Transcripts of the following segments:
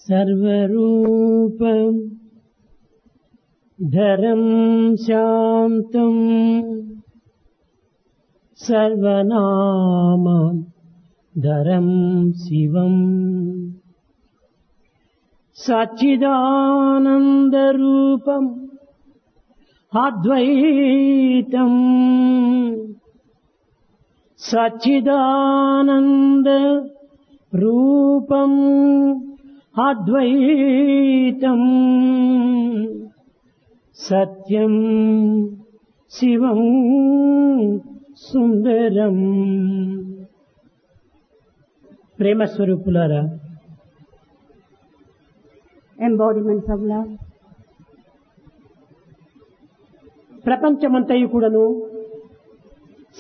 सर्वरूपं धरं शान्तं सर्वनाम धरं शिवम् सच्चिदानन्दरूपम् अद्वैतम् सच्चिदानन्द रूपम् अद्वैतम् सत्यं शिवं सुंदरम् ప్రేమ స్వరూపులారా, embodiments of love. ప్రపంచమంతయు కూడాను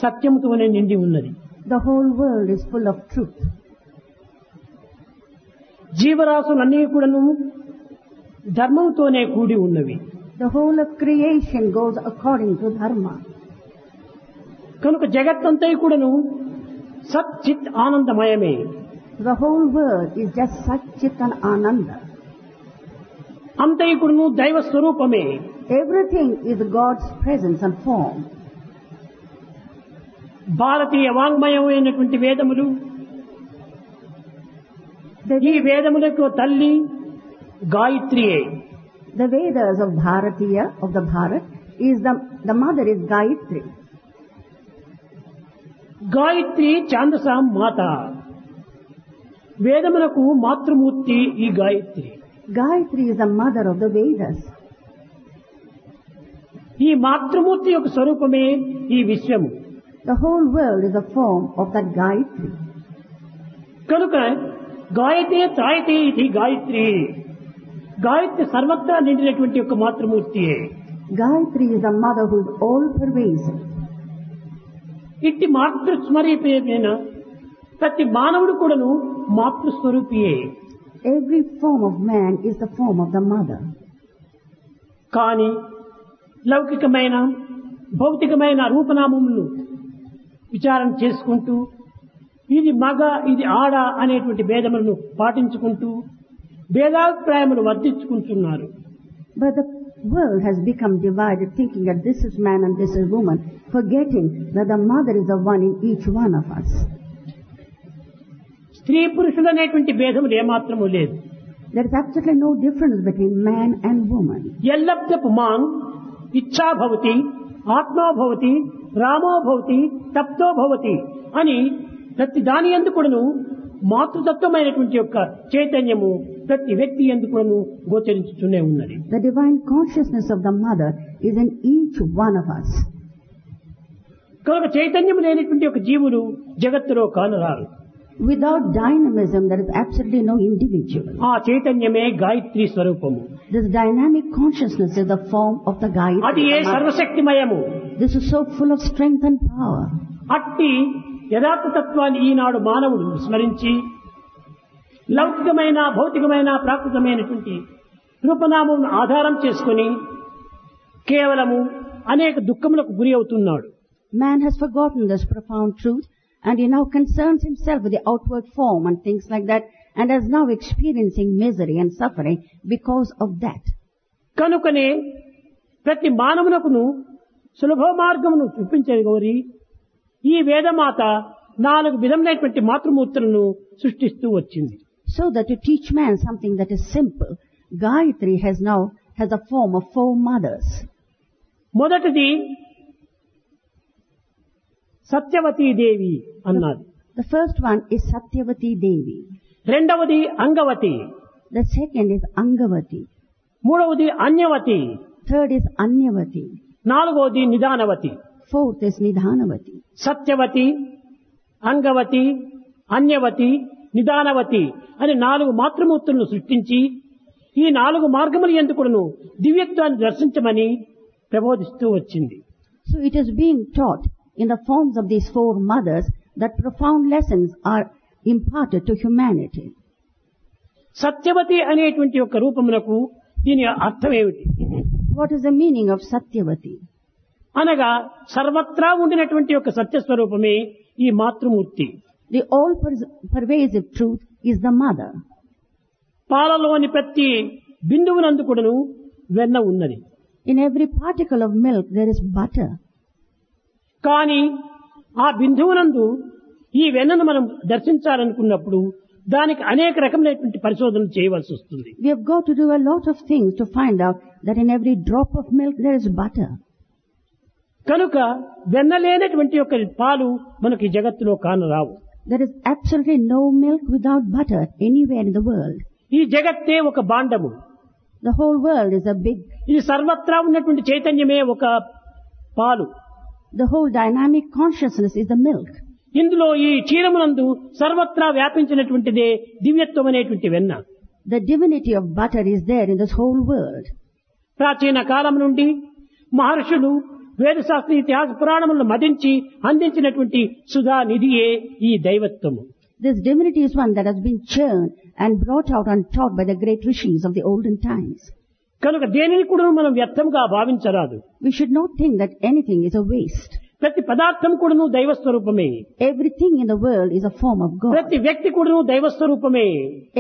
సత్యముతోనే నిండి ఉన్నది. The whole world is full of truth. జీవరాశులన్నీ కూడాను ధర్మంతోనే కూడి ఉన్నవి. The whole of creation goes according to dharma. కనుక జగత్తంతయు కూడాను సత్ చిత్ ఆనందమయమే. The whole world is just Sat Chit and Ananda. అంతయు కూడాను దైవ స్వరూపమే. Everything is God's presence and form. భారతీయ వాంగ్మయమైనటువంటి వేదములు, ఈ వేదములకు తల్లి గాయత్రియే. The Vedas of Bharatiya, of the Bharat, is the mother is Gayatri. Gayatri ఛాందసాం మాత. వేదములకు మాతృమూర్తి ఈ Gayatri. Gayatri is the mother of the Vedas. ఈ మాతృమూర్తి యొక్క స్వరూపమే ఈ విశ్వము. The whole world is a form of that Gayatri. కనుక గాయతే త్రాయతే ఇది గాయత్రి. గాయత్రి సర్వత్రా నిండినటువంటి యొక్క మాతృమూర్తియే. Gayatri is the mother who is all pervasive. ఇట్టి మాతృస్మరీపేన ప్రతి మానవుడు కూడాను మాతృస్వరూపియే. Every form of man is the form of the mother. కానీ లౌకికమైన భౌతికమైన రూపనామములు విచారణ చేసుకుంటూ ఇది మగ ఇది ఆడ అనేటువంటి భేదములను పాటించుకుంటూ భేదాభిప్రాయములు వర్ధించుకుంటున్నారు. But the world has become divided, thinking that this is man and this is woman, forgetting that the mother is the one in each one of us. స్త్రీ పురుషులు అనేటువంటి భేదములు ఏమాత్రము లేదు. There is absolutely no difference between man and woman. ఎల్లబ్ధ పుమాన్ ఇచ్ఛా భవతి ఆత్మా భవతి రామో భవతి తప్తో భవతి అని ప్రతి దాని యందు కూడాను మాతృతత్వమైనటువంటి యొక్క చైతన్యము ప్రతి వ్యక్తి యందు కూడాను గోచరించుతూనే ఉన్నది. The divine consciousness of the mother is in each one of us. కనుక చైతన్యం లేనటువంటి ఒక జీవులు జగత్తులో కానరారు. Without dynamism, there is absolutely no individual. ఆ చైతన్యమే గాయత్రి స్వరూపము. This dynamic consciousness is the form of the Gayatri. అది ఏ సర్వశక్తిమయము. This is so full of strength and power. అట్టి యథార్థ తత్వాన్ని ఈనాడు మానవుడు స్మరించి లౌకికమైన భౌతికమైన ప్రాకృతమైనటువంటి రూపనామం ఆధారం చేసుకుని కేవలము అనేక దుఃఖములకు గురి అవుతున్నాడు. Man has forgotten this profound truth, and he now concerns himself with the outward form and things like that, and is now experiencing misery and suffering because of that. కనుకనే ప్రతి మానవునకును సులభ మార్గమును చూపించగోరి ఈ వేదమాత 4 విధములైనటువంటి మాతృమూర్తులను సృష్టిస్తూ వచ్చింది. So that to teach man something that is simple, Gayatri has a form of 4 mothers. మొదటిది సత్యవతీ దేవి అన్నది. The first one is Satyavati Devi. రెండవది Angavati. The second is Angavati. మూడవది అన్యవతి. Third is Anyavati. నాలుగవది నిదానవతి. Fourth is Nidhanavati. Satyavathi, Angavati, అన్యవతి, నిదానవతి అని 4 మాతృమూర్తులను సృష్టించి ఈ 4 మార్గముల యందు కూడాను దివ్యత్వాన్ని దర్శించమని ప్రబోధిస్తూ వచ్చింది. So it is being taught in the forms of these 4 mothers that profound lessons are imparted to humanity. Satyavathi అనేటువంటి ఒక రూపమునకు దీని అర్థం ఏమిటి? What is the meaning of Satyavati? అనగా సర్వత్రా ఉండినటువంటి ఒక సత్యస్వరూపమే ఈ మాతృమూర్తి. The all-pervasive truth is the mother. పాలలోని ప్రతి బిందువునందు కూడాను వెన్న ఉన్నది. In every particle of milk there is butter. కానీ ఆ బిందువునందు ఈ వెన్నను మనం దర్శించాలనుకున్నప్పుడు దానికి అనేక రకమైనటువంటి పరిశోధనలు చేయవలసి వస్తుంది. We have got to do a lot of things to find out that in every drop of milk there is butter. కనుక వెన్న లేనటువంటి యొక్క పాలు మనకి జగత్తులో కానరావు. There is absolutely no milk without butter anywhere in the world. ఈ జగత్తే ఒక భాండము. The whole world is a big, ఇది సర్వత్రా ఉన్నటువంటి చైతన్యమే ఒక పాలు. the whole dynamic consciousness is the milk. ఇందులో ఈ క్షీరమునందు సర్వత్రా వ్యాపించినటువంటిదే దివ్యత్వం అనేటువంటి వెన్న. The divinity of butter is there in this whole world. ప్రాచీన కాలం నుండి మహర్షులు వేదశాస్త్ర ఇతిహాస పురాణములను మదించి అందించినటువంటి సుధా నిధియే ఈ దైవత్వము. This divinity is one that has been churned and brought out and taught by the great rishis of the olden times. కనుక దేనిని కూడా మనం వ్యర్థంగా భావించరాదు. We should not think that anything is a waste. ప్రతి పదార్థం కూడాను దైవ స్వరూపమే. Everything in the world is a form of God. ప్రతి వ్యక్తి కూడాను దైవ స్వరూపమే.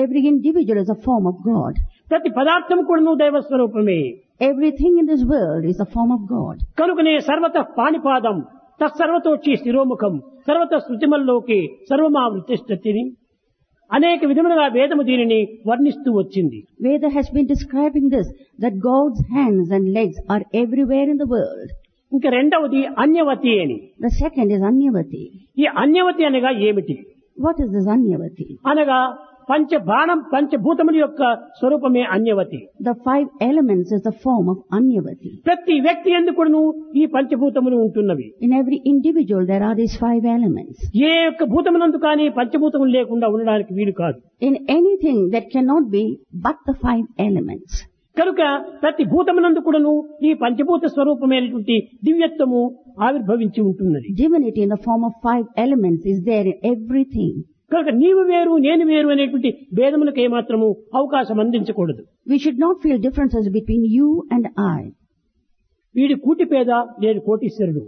Every individual is a form of God. ప్రతి పదార్థం కూడాను దైవ స్వరూపమే. Everything in this world is a form of God. కనుకనే సర్వతః పాణిపాదం తత్సర్వతోచి శిరోముఖం సర్వత శృతిమల్లోకి సర్వమావృతిష్ఠతిని అనేక విధములుగా వేదము దీనిని వర్ణిస్తూ వచ్చింది. Veda has been describing this, that God's hands and legs are everywhere in the world. ఇంకా రెండవది అన్యవతి అని. The second is Anyavati. ఈ అన్యవతి అనగా ఏమిటి? What is this Anyavati? అనగా పంచభూతముల యొక్క స్వరూపమే అన్యవతి. The 5 elements is the form of Anyavati. ప్రతి వ్యక్తి ఎందుకును ఈ పంచభూతములు ఉంటున్నవి. In every individual there are these 5 elements. ఏ యొక్క భూతమునందు కానీ పంచభూతములు లేకుండా ఉండడానికి వీలు కాదు. In anything that cannot be but the 5 elements. కనుక ప్రతి భూతమునందు కూడాను ఈ పంచభూత స్వరూపమైనటువంటి దివ్యత్వము ఆవిర్భవించి ఉంటున్నది. Divinity in the form of 5 elements is there in everything. కనుక నీవు వేరు నేను వేరు అనేటువంటి భేదములకు ఏమాత్రము అవకాశం అందించకూడదు. We should not feel differences between you and I. వీడి కూటి పేద నేను కోటీశ్వరుడు.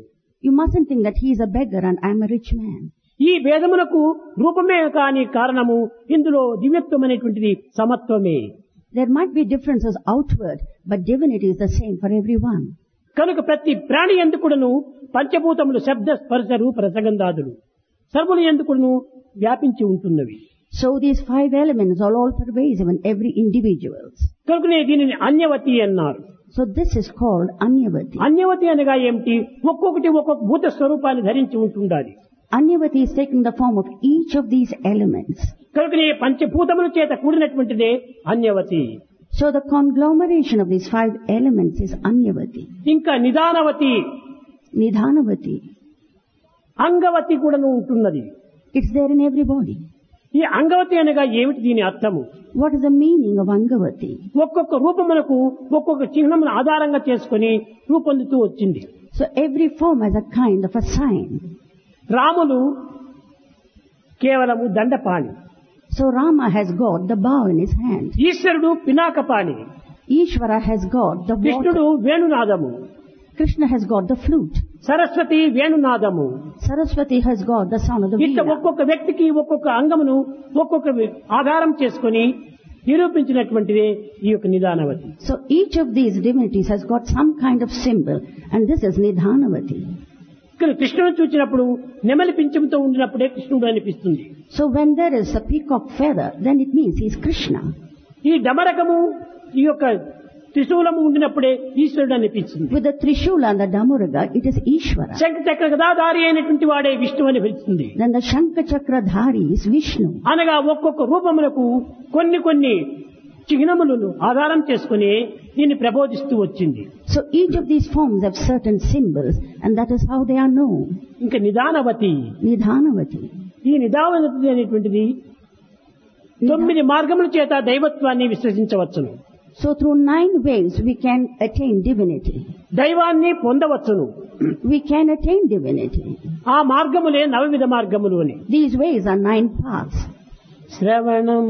You mustn't think that he is a beggar and I am a rich man. ఈ భేదములకు రూపమే కాని కారణము ఇందులో దివ్యత్వం అనేటువంటిది సమత్వమే. There might be differences outward, but divinity is the same for everyone. కనుక ప్రతి ప్రాణి ఎందుకును పంచభూతములు శబ్ద స్పర్శ రూప రసగంధాదులు సర్వులు ఎందుకును వ్యాపించి ఉంటున్నవి. So these 5 elements are all pervasive in every individual. కనుకనే దీనిని అన్యవతి అన్నారు. So this is called Anyavati. అన్యవతి అనగా ఏమిటి? ఒక్కొక్కటి ఒక్కొక్క భూత స్వరూపాన్ని ధరించి ఉంటుండాలి. Anyavati is taking the form of each of these elements. కనుకనే పంచభూతముల చేత కూడినటువంటిదే అన్యవతి. So the conglomeration of these 5 elements is Anyavati. ఇంకా నిదానవతి, Nidhanavati. అంగవతి కూడాను ఉంటున్నది. It's there in everybody. ఈ అంగవతి అనగా ఏమిటి? దీని అర్థము What is the meaning of Angavati? ఒక్కొక్క రూపములకు ఒక్కొక్క చిహ్నమును ఆధారంగా చేసుకుని రూపొందుతూ వచ్చింది. So every form has a kind of a sign. Ramulu కేవలము Dandapani. So Rama has got the bow in his hand. ఈశ్వరుడు Pinakapani. Ishvara has got the కృష్ణుడు water. వేణునాదము. Krishna has got the flute. Saraswati వేణునాదము. Saraswati has got the sound of the ఇట్లా veena. ఒక్కొక్క వ్యక్తికి ఒక్కొక్క అంగమును ఒక్కొక్క ఆధారం చేసుకుని నిరూపించినటువంటిదే ఈ యొక్క నిదానవతి. So each of these divinities has got some kind of symbol, and this is Nidhanavati. ఇక్కడ కృష్ణుడు చూచినప్పుడు నెమలి పింఛముతో ఉండినప్పుడే కృష్ణుడు అనిపిస్తుంది. So when there is a peacock feather, then it means he is Krishna. ఈ డమరకము ఈ యొక్క త్రిశూలము ఉండినప్పుడే ఈశ్వరుడు అనిపిస్తుంది. With the Trishula and the Damuraga, it is Ishvara. శంఖ చక్ర గదాధారి అయినటువంటి వాడే విష్ణు అనిపిస్తుంది. Then the Shankha Chakra Dhari is Vishnu. అనగా ఒక్కొక్క రూపములకు కొన్ని చిహ్నములను ఆధారం చేసుకుని దీన్ని ప్రబోధిస్తూ వచ్చింది. So each of these forms have certain symbols, and that is how they are known. ఇంకా నిదానవతి. Nidhanavati. ఈ నిదానవతి అనేటువంటిది 9 మార్గముల చేత దైవత్వాన్ని విశ్వసించవచ్చును. So through 9 ways we can attain divinity. దైవాన్ని పొందవచ్చును. We can attain divinity. ఆ మార్గములే 9 మార్గములు అని. These ways are 9 paths. శ్రవణం,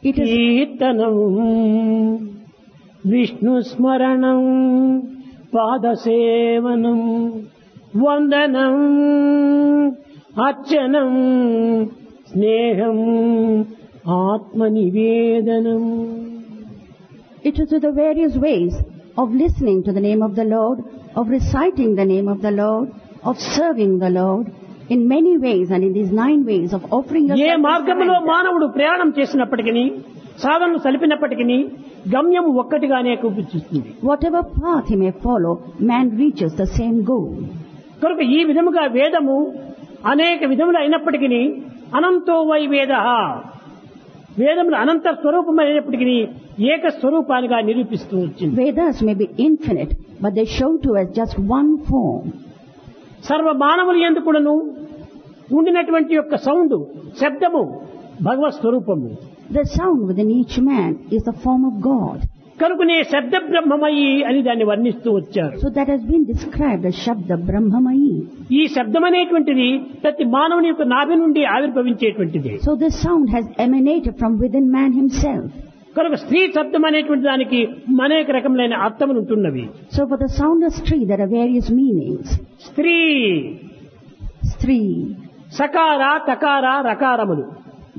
It is కీర్తనం, విష్ణు స్మరణం, పాదసేవనం, వందనం, అర్చనం, స్నేహం, ఆత్మ నివేదనం. It is the various ways of listening to the name of the Lord, of reciting the name of the Lord, of serving the Lord, in many ways, and in these 9 ways of offering ఏ మార్గంలో మానవుడు ప్రయాణం చేసినప్పటికీ, సాధనలు సలిపినప్పటికీ గమ్యం ఒక్కటిగానే కనిపిస్తుంది. Whatever path he may follow, man reaches the same goal. కనుక ఈ విధముగా వేదము అనేక విధములు అయినప్పటికీ అనంతో వై వేద, వేదములు అనంత స్వరూపమైనప్పటికీ ఏక స్వరూపానిగా నిరూపిస్తూ వచ్చింది. Vedas may be infinite, but they show to us just one form. సర్వ మానవులు ఎందుకును ఉండినటువంటి యొక్క సౌండ్, శబ్దము భగవత్ స్వరూపము. The sound within each man is the form of God. కనుకనే శబ్ద బ్రహ్మమయి అని దాన్ని వర్ణిస్తూ వచ్చారు. So that has been described as Shabda Brahmamayi. ఈ శబ్దం అనేటువంటిది ప్రతి మానవుని యొక్క నాభి నుండి ఆవిర్భవించేటువంటిది. So this sound has emanated from within man himself. కనుక స్త్రీ శబ్దం అనేటువంటి దానికి అనేక రకములైన అర్థములు ఉంటున్నవి. So for the sound of Stree there are various meanings. స్త్రీ, Stree. సకార, తకార, రకారములు.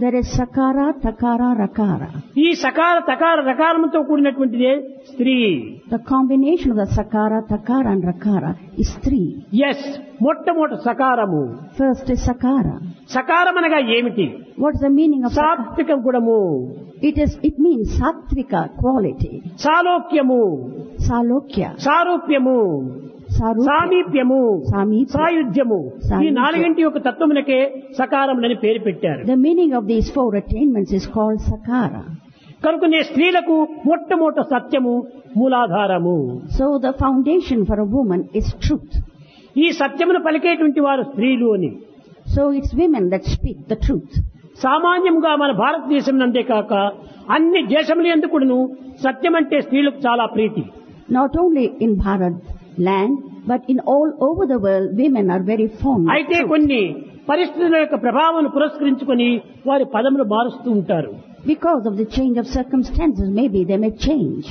There is Sakara, Takara, Rakara. ఈ సకార, తకార, రకారముతో కూడినటువంటిదే స్త్రీ. The combination of the Sakara, Takara and Rakara is Stree. S, మొట్టమొదటి సకారము. First is Sakara. సకారం అనగా ఏమిటి? What is the meaning of Sakara? సాత్విక గుణము. It means Sattvika quality. సాలోక్యము, Salokya. సారూప్యము, Sarupya. సామీప్యము, Samipya. సాయుధ్యము. ఈ సాయుధ్యం. 4 యొక్క తత్వమునకే సకారములని పేరు పెట్టారు. The meaning of these 4 attainments is called Sakara. కనుకనే స్త్రీలకు మొట్టమొదటి సత్యము మూలాధారము. So the foundation for a woman is truth. ఈ సత్యమును పలికేటువంటి వారు స్త్రీలు అని. So it's women that speak the truth. సామాన్యంగా మన భారతదేశం నందే కాక అన్ని దేశములు ఎందుకును సత్యం అంటే స్త్రీలకు చాలా ప్రీతి. Not only in Bharat land, but in all over the world, women are very fond of అయితే truth. కొన్ని పరిస్థితుల యొక్క ప్రభావాన్ని పురస్కరించుకొని వారి పదములు మారుస్తూ ఉంటారు. Because of the change of circumstances, maybe they may change.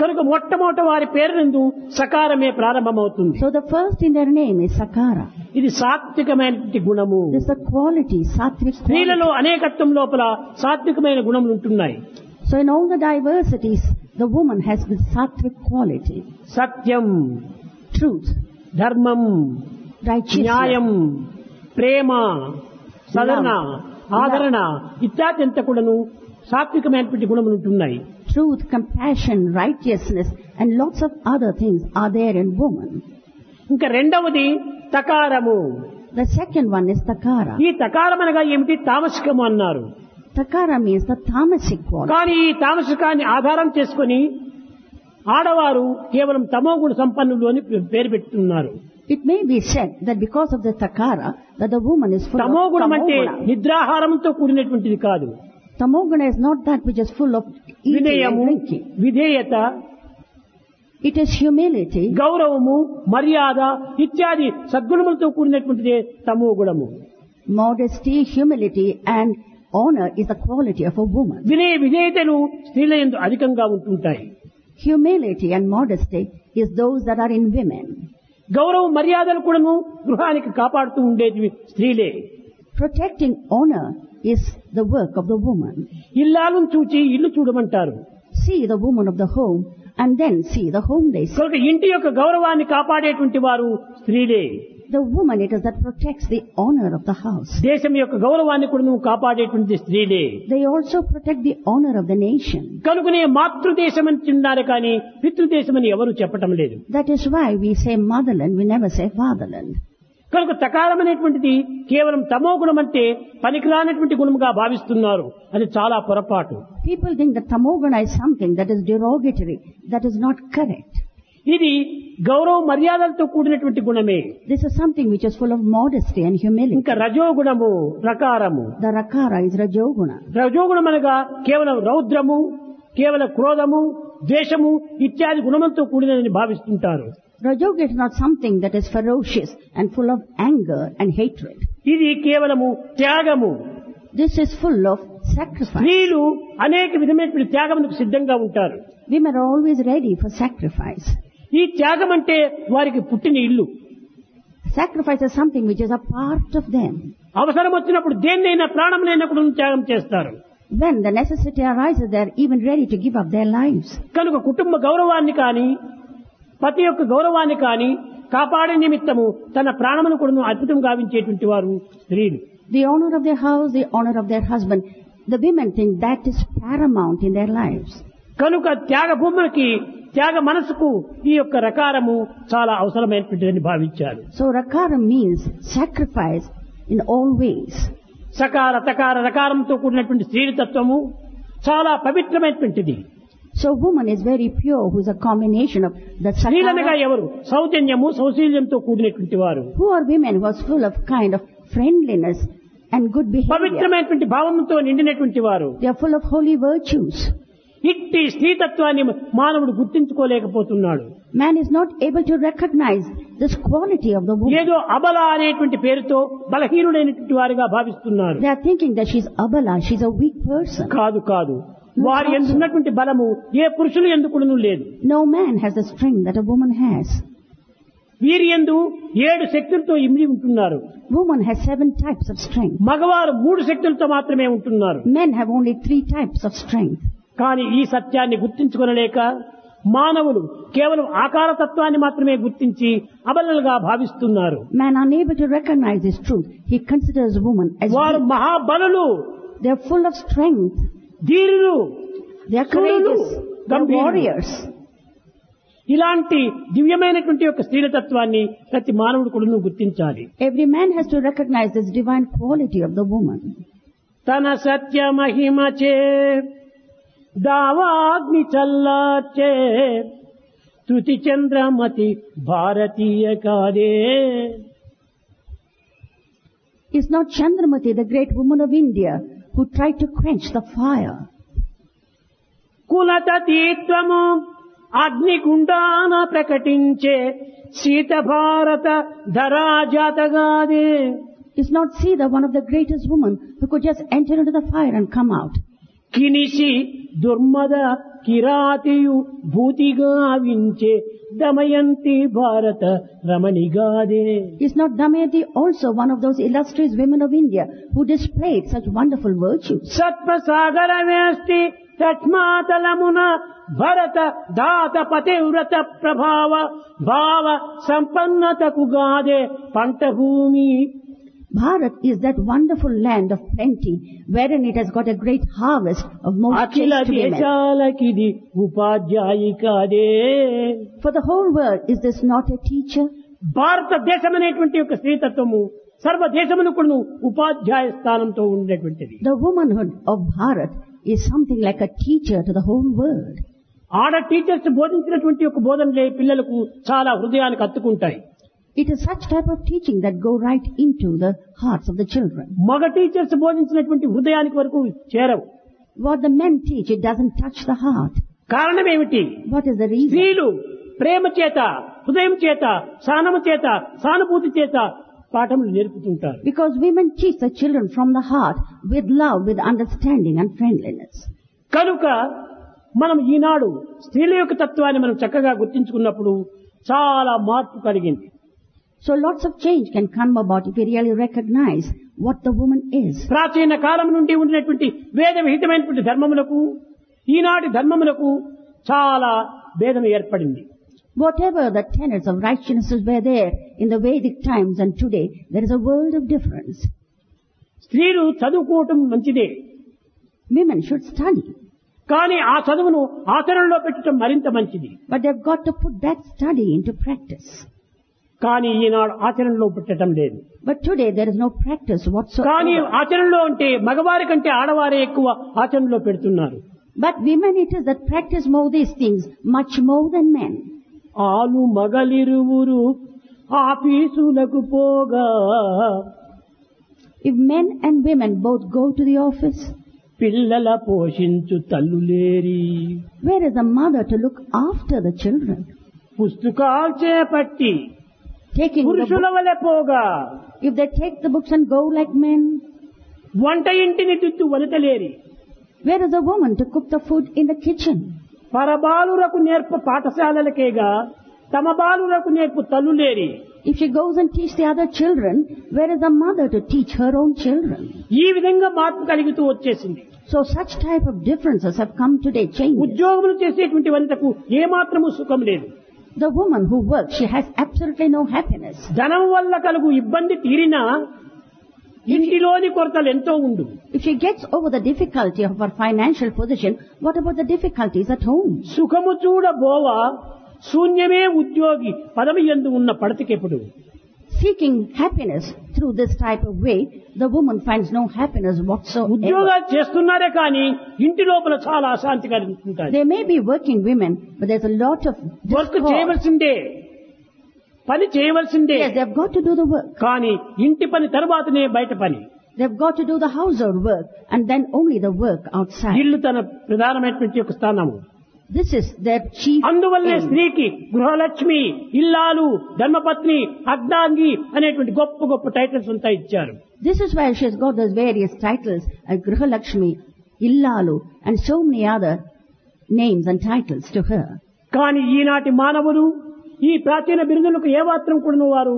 కనుక మొట్టమొదట వారి పేరు నందు సకారమే ప్రారంభమవుతుంది. So the first in their name is Sakara. ఇది సాత్వికమైనటువంటి గుణము. This is the quality, Sattvic quality. స్త్రీలలో అనేకత్వం లోపల సాత్వికమైన గుణములు ఉంటున్నాయి. So in all the diversities, the woman has the Sattvic quality. Satyam, Truth, ధర్మం, righteousness, న్యాయం, ప్రేమ, సదన, ఆదరణ ఇత్యాది అంతా కూడాను సాత్వికమైనటువంటి గుణములు ఉంటున్నాయి. truth, compassion, righteousness, and lots of other things are there in woman. ఇంకా రెండవది తకారము. The second one is Takara. ఈ తకారం అనగా ఏమిటి? తామసికము అన్నారు. Takara means the tamasic quality. కానీ ఈ తామసికాన్ని ఆధారం చేసుకొని ఆడవారు కేవలం తమోగుణ సంపన్నులు అని పేరు పెట్టుతున్నారు. It may be said that because of the Takara, that the woman is full of తమోగుణం అంటే tamoguna. నిద్రాహారంతో కూడినటువంటిది కాదు. Tamoguna is not that which is full of eating and వినయము, drinking. విధేయత, It is humility, గౌరవము, మర్యాద ఇత్యాది సద్గుణములతో కూడినటువంటిదే తమో గుణము. modesty, humility, and honor is the quality of a woman. వినయ విధేయతలు స్త్రీల యందు అధికంగా ఉంటుంటాయి. Humility and modesty is those that are in women. గౌరవ మర్యాదలు కూడాను గృహానికి కాపాడుతూ ఉండేది స్త్రీలే. Protecting honor is the work of the woman. ఇల్లాలను చూచి ఇల్లు చూడమంటారు. See the woman of the home and then see the home they see. కనుక ఇంటి యొక్క గౌరవాన్ని కాపాడేటువంటి వారు స్త్రీలే. The woman it is that protects the honor of the house. దేశం యొక్క గౌరవాన్ని కూడా కాపాడేటువంటి స్త్రీలే. They also protect the honor of the nation. కనుకనే మాతృదేశం అని తిన్నారు కానీ పితృదేశం అని ఎవరు చెప్పటం లేదు. That is why we say motherland, we never say fatherland. కనుక తకారం అనేటువంటిది కేవలం తమో గుణం అంటే పనికిరానటువంటి గుణముగా భావిస్తున్నారు. అది చాలా పొరపాటు. People think that tamoguna is something that is derogatory. That is not correct. ఇది గౌరవ మర్యాదలతో కూడినటువంటి గుణమే. This is something which is full of modesty and humility. ఇంకా రజోగుణము, రకారము. The rakara is rajoguna. రజోగుణం అనగా కేవలం రౌద్రము, కేవలం క్రోధము, ద్వేషము ఇత్యాది గుణములతో కూడినదని భావిస్తుంటారు. Rajoga is not something that is ferocious and full of anger and hatred. ఇది కేవలము త్యాగము. This is full of sacrifice. స్త్రీలు అనేక విధమైనటువంటి త్యాగములకు సిద్ధంగా ఉంటారు. Women are always ready for sacrifice. ఈ త్యాగం అంటే వారికి పుట్టిన ఇల్లు. Sacrifice is something which is a part of them. అవసరం వచ్చినప్పుడు దేన్నైనా ప్రాణమునైనా కూడా త్యాగం చేస్తారు. When the necessity arises, they are even ready to give up their lives. కనుక కుటుంబ గౌరవాన్ని కానీ పతి యొక్క గౌరవాన్ని కానీ కాపాడే నిమిత్తము తన ప్రాణమును కూడా అద్భుతం గావించేటువంటి వారు స్త్రీలు. The honor of their house, the honor of their husband, the women think that is paramount in their lives. కనుక త్యాగ భూములకి త్యాగ మనసుకు ఈ యొక్క రకారము చాలా అవసరమైనటువంటిదని భావించారు. So rakaram means sacrifice in all ways. సకార తకార రకారంతో కూడినటువంటి స్త్రీతత్వము చాలా పవిత్రమైనటువంటిది. So woman is very pure, who is a combination of the స్త్రీలనగా sakara. ఎవరు సౌజన్యము సౌశీల్యంతో కూడినటువంటి వారు. Who are women who are full of kind of friendliness and good behavior. పవిత్రమైనటువంటి భావంతో నిండినటువంటి వారు. They are full of holy virtues. ఇట్టి స్త్రీతత్వాన్ని మానవుడు గుర్తించుకోలేకపోతున్నాడు. Man is not able to recognize this quality of the woman. ఏదో అబల అనేటువంటి పేరుతో బలహీనుడైనటువంటి వారిగా భావిస్తున్నారు. They are thinking that she's abala, she's a weak person. కాదు కాదు, వారి యందు ఉన్నటువంటి బలము ఏ పురుషులు ఎందుకును లేదు. No man has the strength that a woman has. వీరి యందు 7 శక్తులతో ఇమిడి ఉంటున్నారు. Woman has 7 types of strength. మగవారు 3 శక్తులతో మాత్రమే ఉంటున్నారు. Men have only 3 types of strength. కానీ ఈ సత్యాన్ని గుర్తించుకొనలేక మానవులు కేవలం ఆకారతత్వాన్ని మాత్రమే గుర్తించి అబలలుగా భావిస్తున్నారు. Man unable to recognize this truth, he considers woman as వారు weak. మహాబలులు, They are full of strength. ధీరులు, They are courageous. They are గంభీరులు. warriors. ఇలాంటి దివ్యమైనటువంటి యొక్క స్త్రీలతత్వాన్ని ప్రతి మానవుడు కూడా గుర్తించాలి. Every man has to recognize this divine quality of the woman. తన సత్య మహిమచే దావాగ్ని చల్లార్చే తృతి చంద్రమతి భారతీయ కాదే. Is not Chandramati, the great woman of India, who tried to quench the fire? కులతీత్వము అగ్నిగుండాన ప్రకటించే శీత భారత ధరాజాతగాదే. Is not Sita one of the greatest women who could just enter into the fire and come out? కినిసి దుర్మద కిరాతియు భూతిగావించే Damayanti భారత రమణిగాదే. Is not Damayanti also one of those illustrious women of India who displayed such wonderful virtues? సత్ప్రసాగర వేష్టి తస్మాతలమున భరత దాత పతివ్రత ప్రభావ భావ సంపన్నతకు గాదే పంట భూమి. Bharat is that wonderful land of plenty wherein it has got a great harvest of most Akhila chaste women. దేశాలకిది ఉపాధ్యాయికాదే. For the whole world, is this not a teacher? భారతదేశం అనేటువంటి యొక్క స్త్రీతత్వము సర్వదేశమును కూడా ఉపాధ్యాయ స్థానంతో ఉండేటువంటిది. The womanhood of Bharat is something like a teacher to the whole world. ఆడ teachers బోధించినటువంటి యొక్క బోధనలే పిల్లలకు చాలా హృదయానికి హత్తుకుంటాయి. It is such type of teaching that go right into the hearts of the children. మగ టీచర్స్ బోధించినటువంటి హృదయానికి వరకు చేరవు. What the men teach, it doesn't touch the heart. కారణం ఏమిటి? What is the reason? స్త్రీలు ప్రేమ చేత, హృదయం చేత, సహనము చేత, సానుభూతి చేత పాఠములు నేర్పుతుంటారు. Because women teach the children from the heart with love, with understanding and friendliness. కనుక మనం ఈనాడు స్త్రీల యొక్క తత్వాన్ని మనం చక్కగా గుర్తించుకున్నప్పుడు చాలా మార్పు కలిగింది. So lots of change can come about if we really recognize what the woman is. ప్రాచీన కాలం నుండి ఉండినటువంటి వేద విహితమైనటువంటి ధర్మములకు ఈనాటి ధర్మములకు చాలా భేదం ఏర్పడింది. Whatever the tenets of righteousness were there in the Vedic times and today, there is a world of difference. స్త్రీలు చదువుకోవటం మంచిదే, Women should study, కానీ ఆ చదువును ఆచరణలో పెట్టడం మరింత మంచిది. but they've got to put that study into practice. కానీ ఈనాడు ఆచరణలో పెట్టడం లేదు. But today there is no practice కానీ whatsoever. ఆచరణలో అంటే మగవారి కంటే ఆడవారే ఎక్కువ ఆచరణలో పెడుతున్నారు. But women it is that practice more these things much more than men. ఆలు మగలిరువురు ఆఫీసులకు పోగా If men and women both go to the office, పిల్లల పోషించు తల్లులేరి where is the mother to look after the children? పుస్తకాలు చేపట్టి Taking the పురుషుల book, వలె పోగా if they take the books and go like men, వంట ఇంటిని దిద్దు వనితలేరి where is the woman to cook the food in the kitchen? పరబాలురకు నేర్ప పాఠశాలలకేగా తమ బాలులకు నేర్పు తల్లులేరి. If she goes and teach the other children, where is the mother to teach her own children? ఈ విధంగా మార్పు కలుగుతూ వచ్చేసింది. So such type of differences have come today, changes. ఉద్యోగములు చేసేటువంటి వనితకు ఏమాత్రము సుఖం లేదు. The woman who works, she has absolutely no happiness. ధనం వల్ల కలుగు ఇబ్బంది తీరినా ఇంటిలోని కొరతలు ఎంతో ఉండు. If she gets over the difficulty of her financial position, what about the difficulties at home? సుఖము చూడబోవా శూన్యమే ఉద్యోగి పదవి యందు ఉన్న పడతికెప్పుడు. Seeking happiness through this type of way, the woman finds no happiness whatsoever. ఉద్యోగాలు చేస్తున్నారే కానీ ఇంటి లోపల చాలా అశాంతిగా ఉంటుంది. They may be working women, but there's a lot of work discord. చేయవలసిందే, పని చేయవలసిందే, Yes, they've got to do the work. కానీ ఇంటి పని తర్వాతనే బయట పని. They've got to do the household work and then only the work outside. ఇల్లు తన ప్రధానమైనటువంటి ఒక స్థానము. This is their chief అందువల్లే aim. స్త్రీకి గృహలక్ష్మి, ఇల్లాలు, ధర్మపత్ని, అర్ధాంగి అనేటువంటి గొప్ప గొప్ప టైటిల్స్ అంతా ఇచ్చారు. This is why she has got those various titles, Griha Lakshmi, Illalu, and so many other names and titles to her. కానీ ఈనాటి మానవులు ఈ ప్రాచీన బిరుదులకు ఏమాత్రం కూడా వారు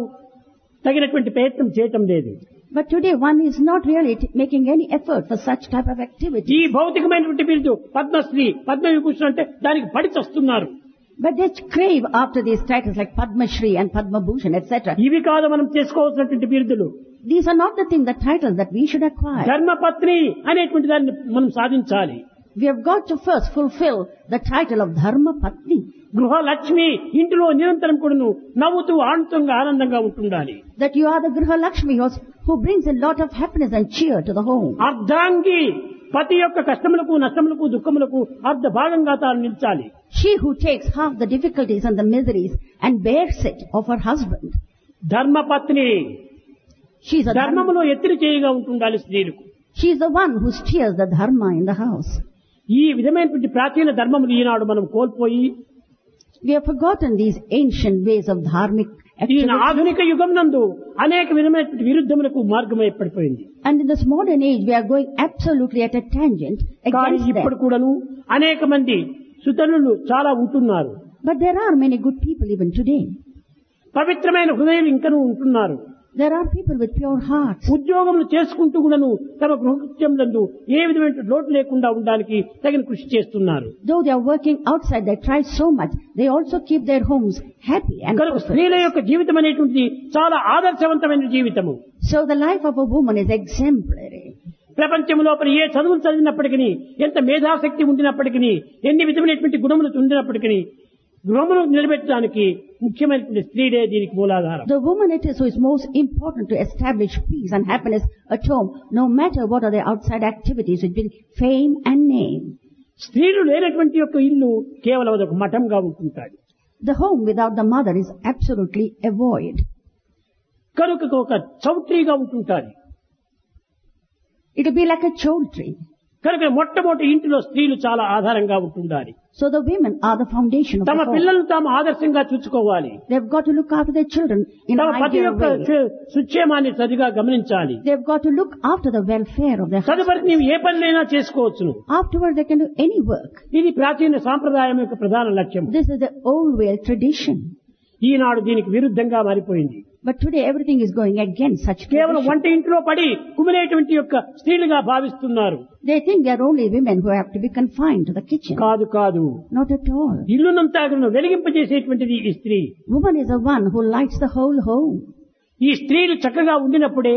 తగినటువంటి ప్రయత్నం చేయటం లేదు. But today one is not really making any effort for such type of activity. ఈ భౌతికమైనటువంటి బిరుదు పద్మశ్రీ, పద్మవిభూషణ్ అంటే దానికి పడి చస్తున్నారు. But they crave after these titles like Padma Shri and Padma Bhushan, etc. ఇవి కాదు మనం చేసుకోవాల్సినటువంటి బిరుదులు. These are not the things, the titles that we should acquire. ధర్మపత్ని అనేటువంటి దాన్ని మనం సాధించాలి. We have got to first fulfill the title of Dharma Patni. గృహలక్ష్మి, ఇంటిలో నిరంతరం కూడాను నవ్వుతూ ఆనందంగా ఉంటుండాలి. That you are the Griha Lakshmi who brings a lot of happiness and cheer to the home. అర్ధాంగి, పతి యొక్క కష్టములకు, నష్టములకు, దుఃఖములకు అర్ధ భాగంగా తాను నిల్చాలి. She who takes half the difficulties and the miseries and bears it of her husband. ధర్మపత్ని, She is a ధర్మములో ఎత్తిరి చేయిగా ఉంటుండాలి స్త్రీలకు. She is the one who steers the dharma in the house. ఈ విధమైనటువంటి ప్రాచీన ధర్మములు ఈనాడు మనం కోల్పోయి We have forgotten these ancient ways of dharmic ఈ activities. ఆధునిక యుగం నందు అనేక విధమైనటువంటి విరుద్ధములకు మార్గం ఏర్పడిపోయింది. And in this modern age, we are going absolutely at a tangent కానీ against ఇప్పుడు them. కూడాను అనేక మంది సుతనులు చాలా ఉంటున్నారు. But there are many good people even today. పవిత్రమైన హృదయాలు ఇంకనూ ఉంటున్నారు. There are people with pure hearts. ఉద్యోగములు చేసుకుంటూ కూడాను తమ గృహకృత్యములందు ఏ విధమైన లోటు లేకుండా ఉండడానికి తగిన కృషి చేస్తున్నారు. Though they are working outside, they try so much. They also keep their homes happy and కనుక స్త్రీల prosperous. యొక్క జీవితం అనేటువంటిది చాలా ఆదర్శవంతమైన జీవితము. So the life of a woman is exemplary. ప్రపంచం లోపల ఏ చదువులు చదివినప్పటికీ, ఎంత మేధాశక్తి ఉండినప్పటికీ, ఎన్ని విధమైనటువంటి గుణములు ఉండినప్పటికీ గృహమును నిలబెట్టడానికి ముఖ్యమైనటువంటి స్త్రీలే దీనికి మూలాధారం. The woman it is who is most important to establish peace and happiness at home, no matter what are the outside activities, it will be fame and name. స్త్రీలు లేనటువంటి యొక్క ఇల్లు కేవలం అదొక మఠంగా ఉంటుంటాడు. The home without the mother is absolutely a void. కనుక ఒక చౌట్రీగా ఉంటుంటాడు. It will be like a choultry. కనుక మొట్టమొదటి ఇంటిలో స్త్రీలు చాలా ఆధారంగా ఉంటుండాలి. So the women are the foundation of తమ the home. పిల్లలను తాము ఆదర్శంగా చూసుకోవాలి. They've got to look after their children in తమ an పతి ideal యొక్క way. సుక్షేమాన్ని సరిగా గమనించాలి. They've got to look after the welfare of their తదుపరి husbands. నీవు ఏ పనినైనా చేసుకోవచ్చును. Afterward, they can do any work. ఇది ప్రాచీన సాంప్రదాయం యొక్క ప్రధాన లక్ష్యం. This is the old way tradition. ఈనాడు దీనికి విరుద్ధంగా మారిపోయింది. But today, everything is going against such కేవలం tradition. వంట ఇంటిలో పడి కుమిలేటువంటి యొక్క స్త్రీలుగా భావిస్తున్నారు. They think they are only women who have to be confined to the kitchen. కాదు. Not at all. ఇల్లునంతా వెలిగింపజేసేటువంటిది ఈ స్త్రీ. Woman is the one who lights the whole home. ఈ స్త్రీలు చక్కగా ఉండినప్పుడే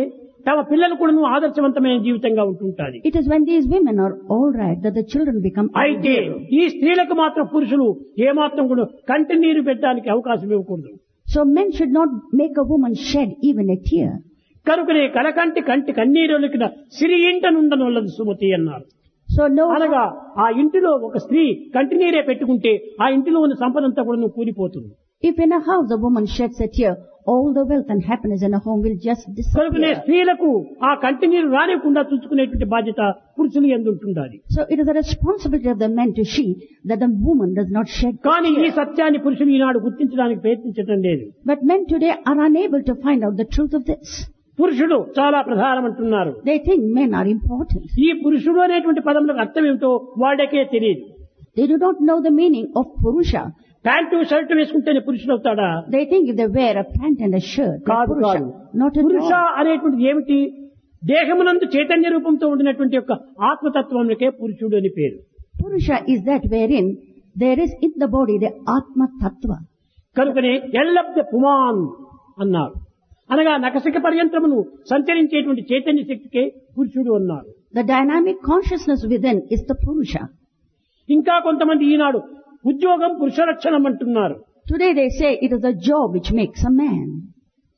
తమ పిల్లలు కూడా ఆదర్శవంతమైన జీవితంగా ఉంటుంటారు. It is when these women are all right that the children become అయితే ideal. ఈ స్త్రీలకు మాత్రం పురుషులు ఏమాత్రం కూడా కంటి నీరు పెట్టడానికి అవకాశం ఇవ్వకూడదు. So men should not make a woman shed even a tear. కనుకనే కలకంటి కంటి కన్నీరులకిన సిరి ఇంట నుండనొల్లదు సుమతి అన్నారు. So no, అనగా ఆ ఇంటిలో ఒక స్త్రీ కంటినీరే పెట్టుకుంటే ఆ ఇంటిలో ఉన్న సంపదంతా కూడా కూలిపోతుంది. if in a house a woman sheds a tear, all the wealth and happiness in a home will just కనుకనే disappear. స్త్రీలకు ఆ కంటినీరు రానివ్వకుండా చూసుకునేటువంటి బాధ్యత పురుషులు ఎందుంటుండాలి. So it is a responsibility of the men to see that the woman does not shed కానీ ఈ tear. సత్యాన్ని పురుషులు ఈనాడు గుర్తించడానికి ప్రయత్నించడం లేదు. But men today are unable to find out the truth of this. పురుషుడు చాలా ప్రధానమంటున్నారు. They think men are important. ఈ పురుషుడు అనేటువంటి పదములకు అర్థం ఏమిటో వాళ్ళకే తెలియదు. They do not know the meaning of Purusha. Pant shirt వేసుకుంటేనే పురుషుడు అవుతాడా? They think if they wear a pant and a shirt, they're కాదు. Purusha. Not at పురుష all. అనేటువంటిది ఏమిటి? దేహమునందు చైతన్య రూపంతో ఉండినటువంటి యొక్క ఆత్మతత్వములకే పురుషుడు అని పేరు. Purusha is that wherein there is in the body the Atma Tattva. కనుకనే ఎల్లబ్ద పుమాన్ అన్నారు. అనగా నకసిక పర్యంతమును సంచరించేటువంటి చైతన్య శక్తికే పురుషుడు అన్నారు. The dynamic consciousness within is the Purusha. ఇంకా కొంతమంది ఈనాడు ఉద్యోగం పురుష లక్షణం అంటున్నారు. Today they say it is a job which makes a man.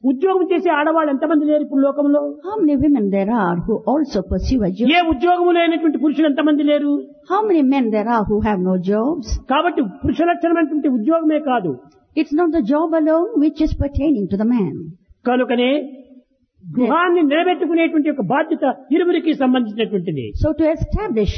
ఉద్యోగం చేసే ఆడవాళ్ళు ఎంతమంది లేరు ఇప్పుడు లోకంలో? How many women there are who also pursue a job? ఏ ఉద్యోగము లేనటువంటి పురుషులు ఎంతమంది లేరు? How many men there are who have no jobs? కాబట్టి పురుష లక్షణమైనటువంటి ఉద్యోగమే కాదు. It's not the job alone which is pertaining to the man. కనుకనే గృహాన్ని నిలబెట్టుకునేటువంటి ఒక బాధ్యత ఇరువురికి సంబంధించినటువంటిది. So to establish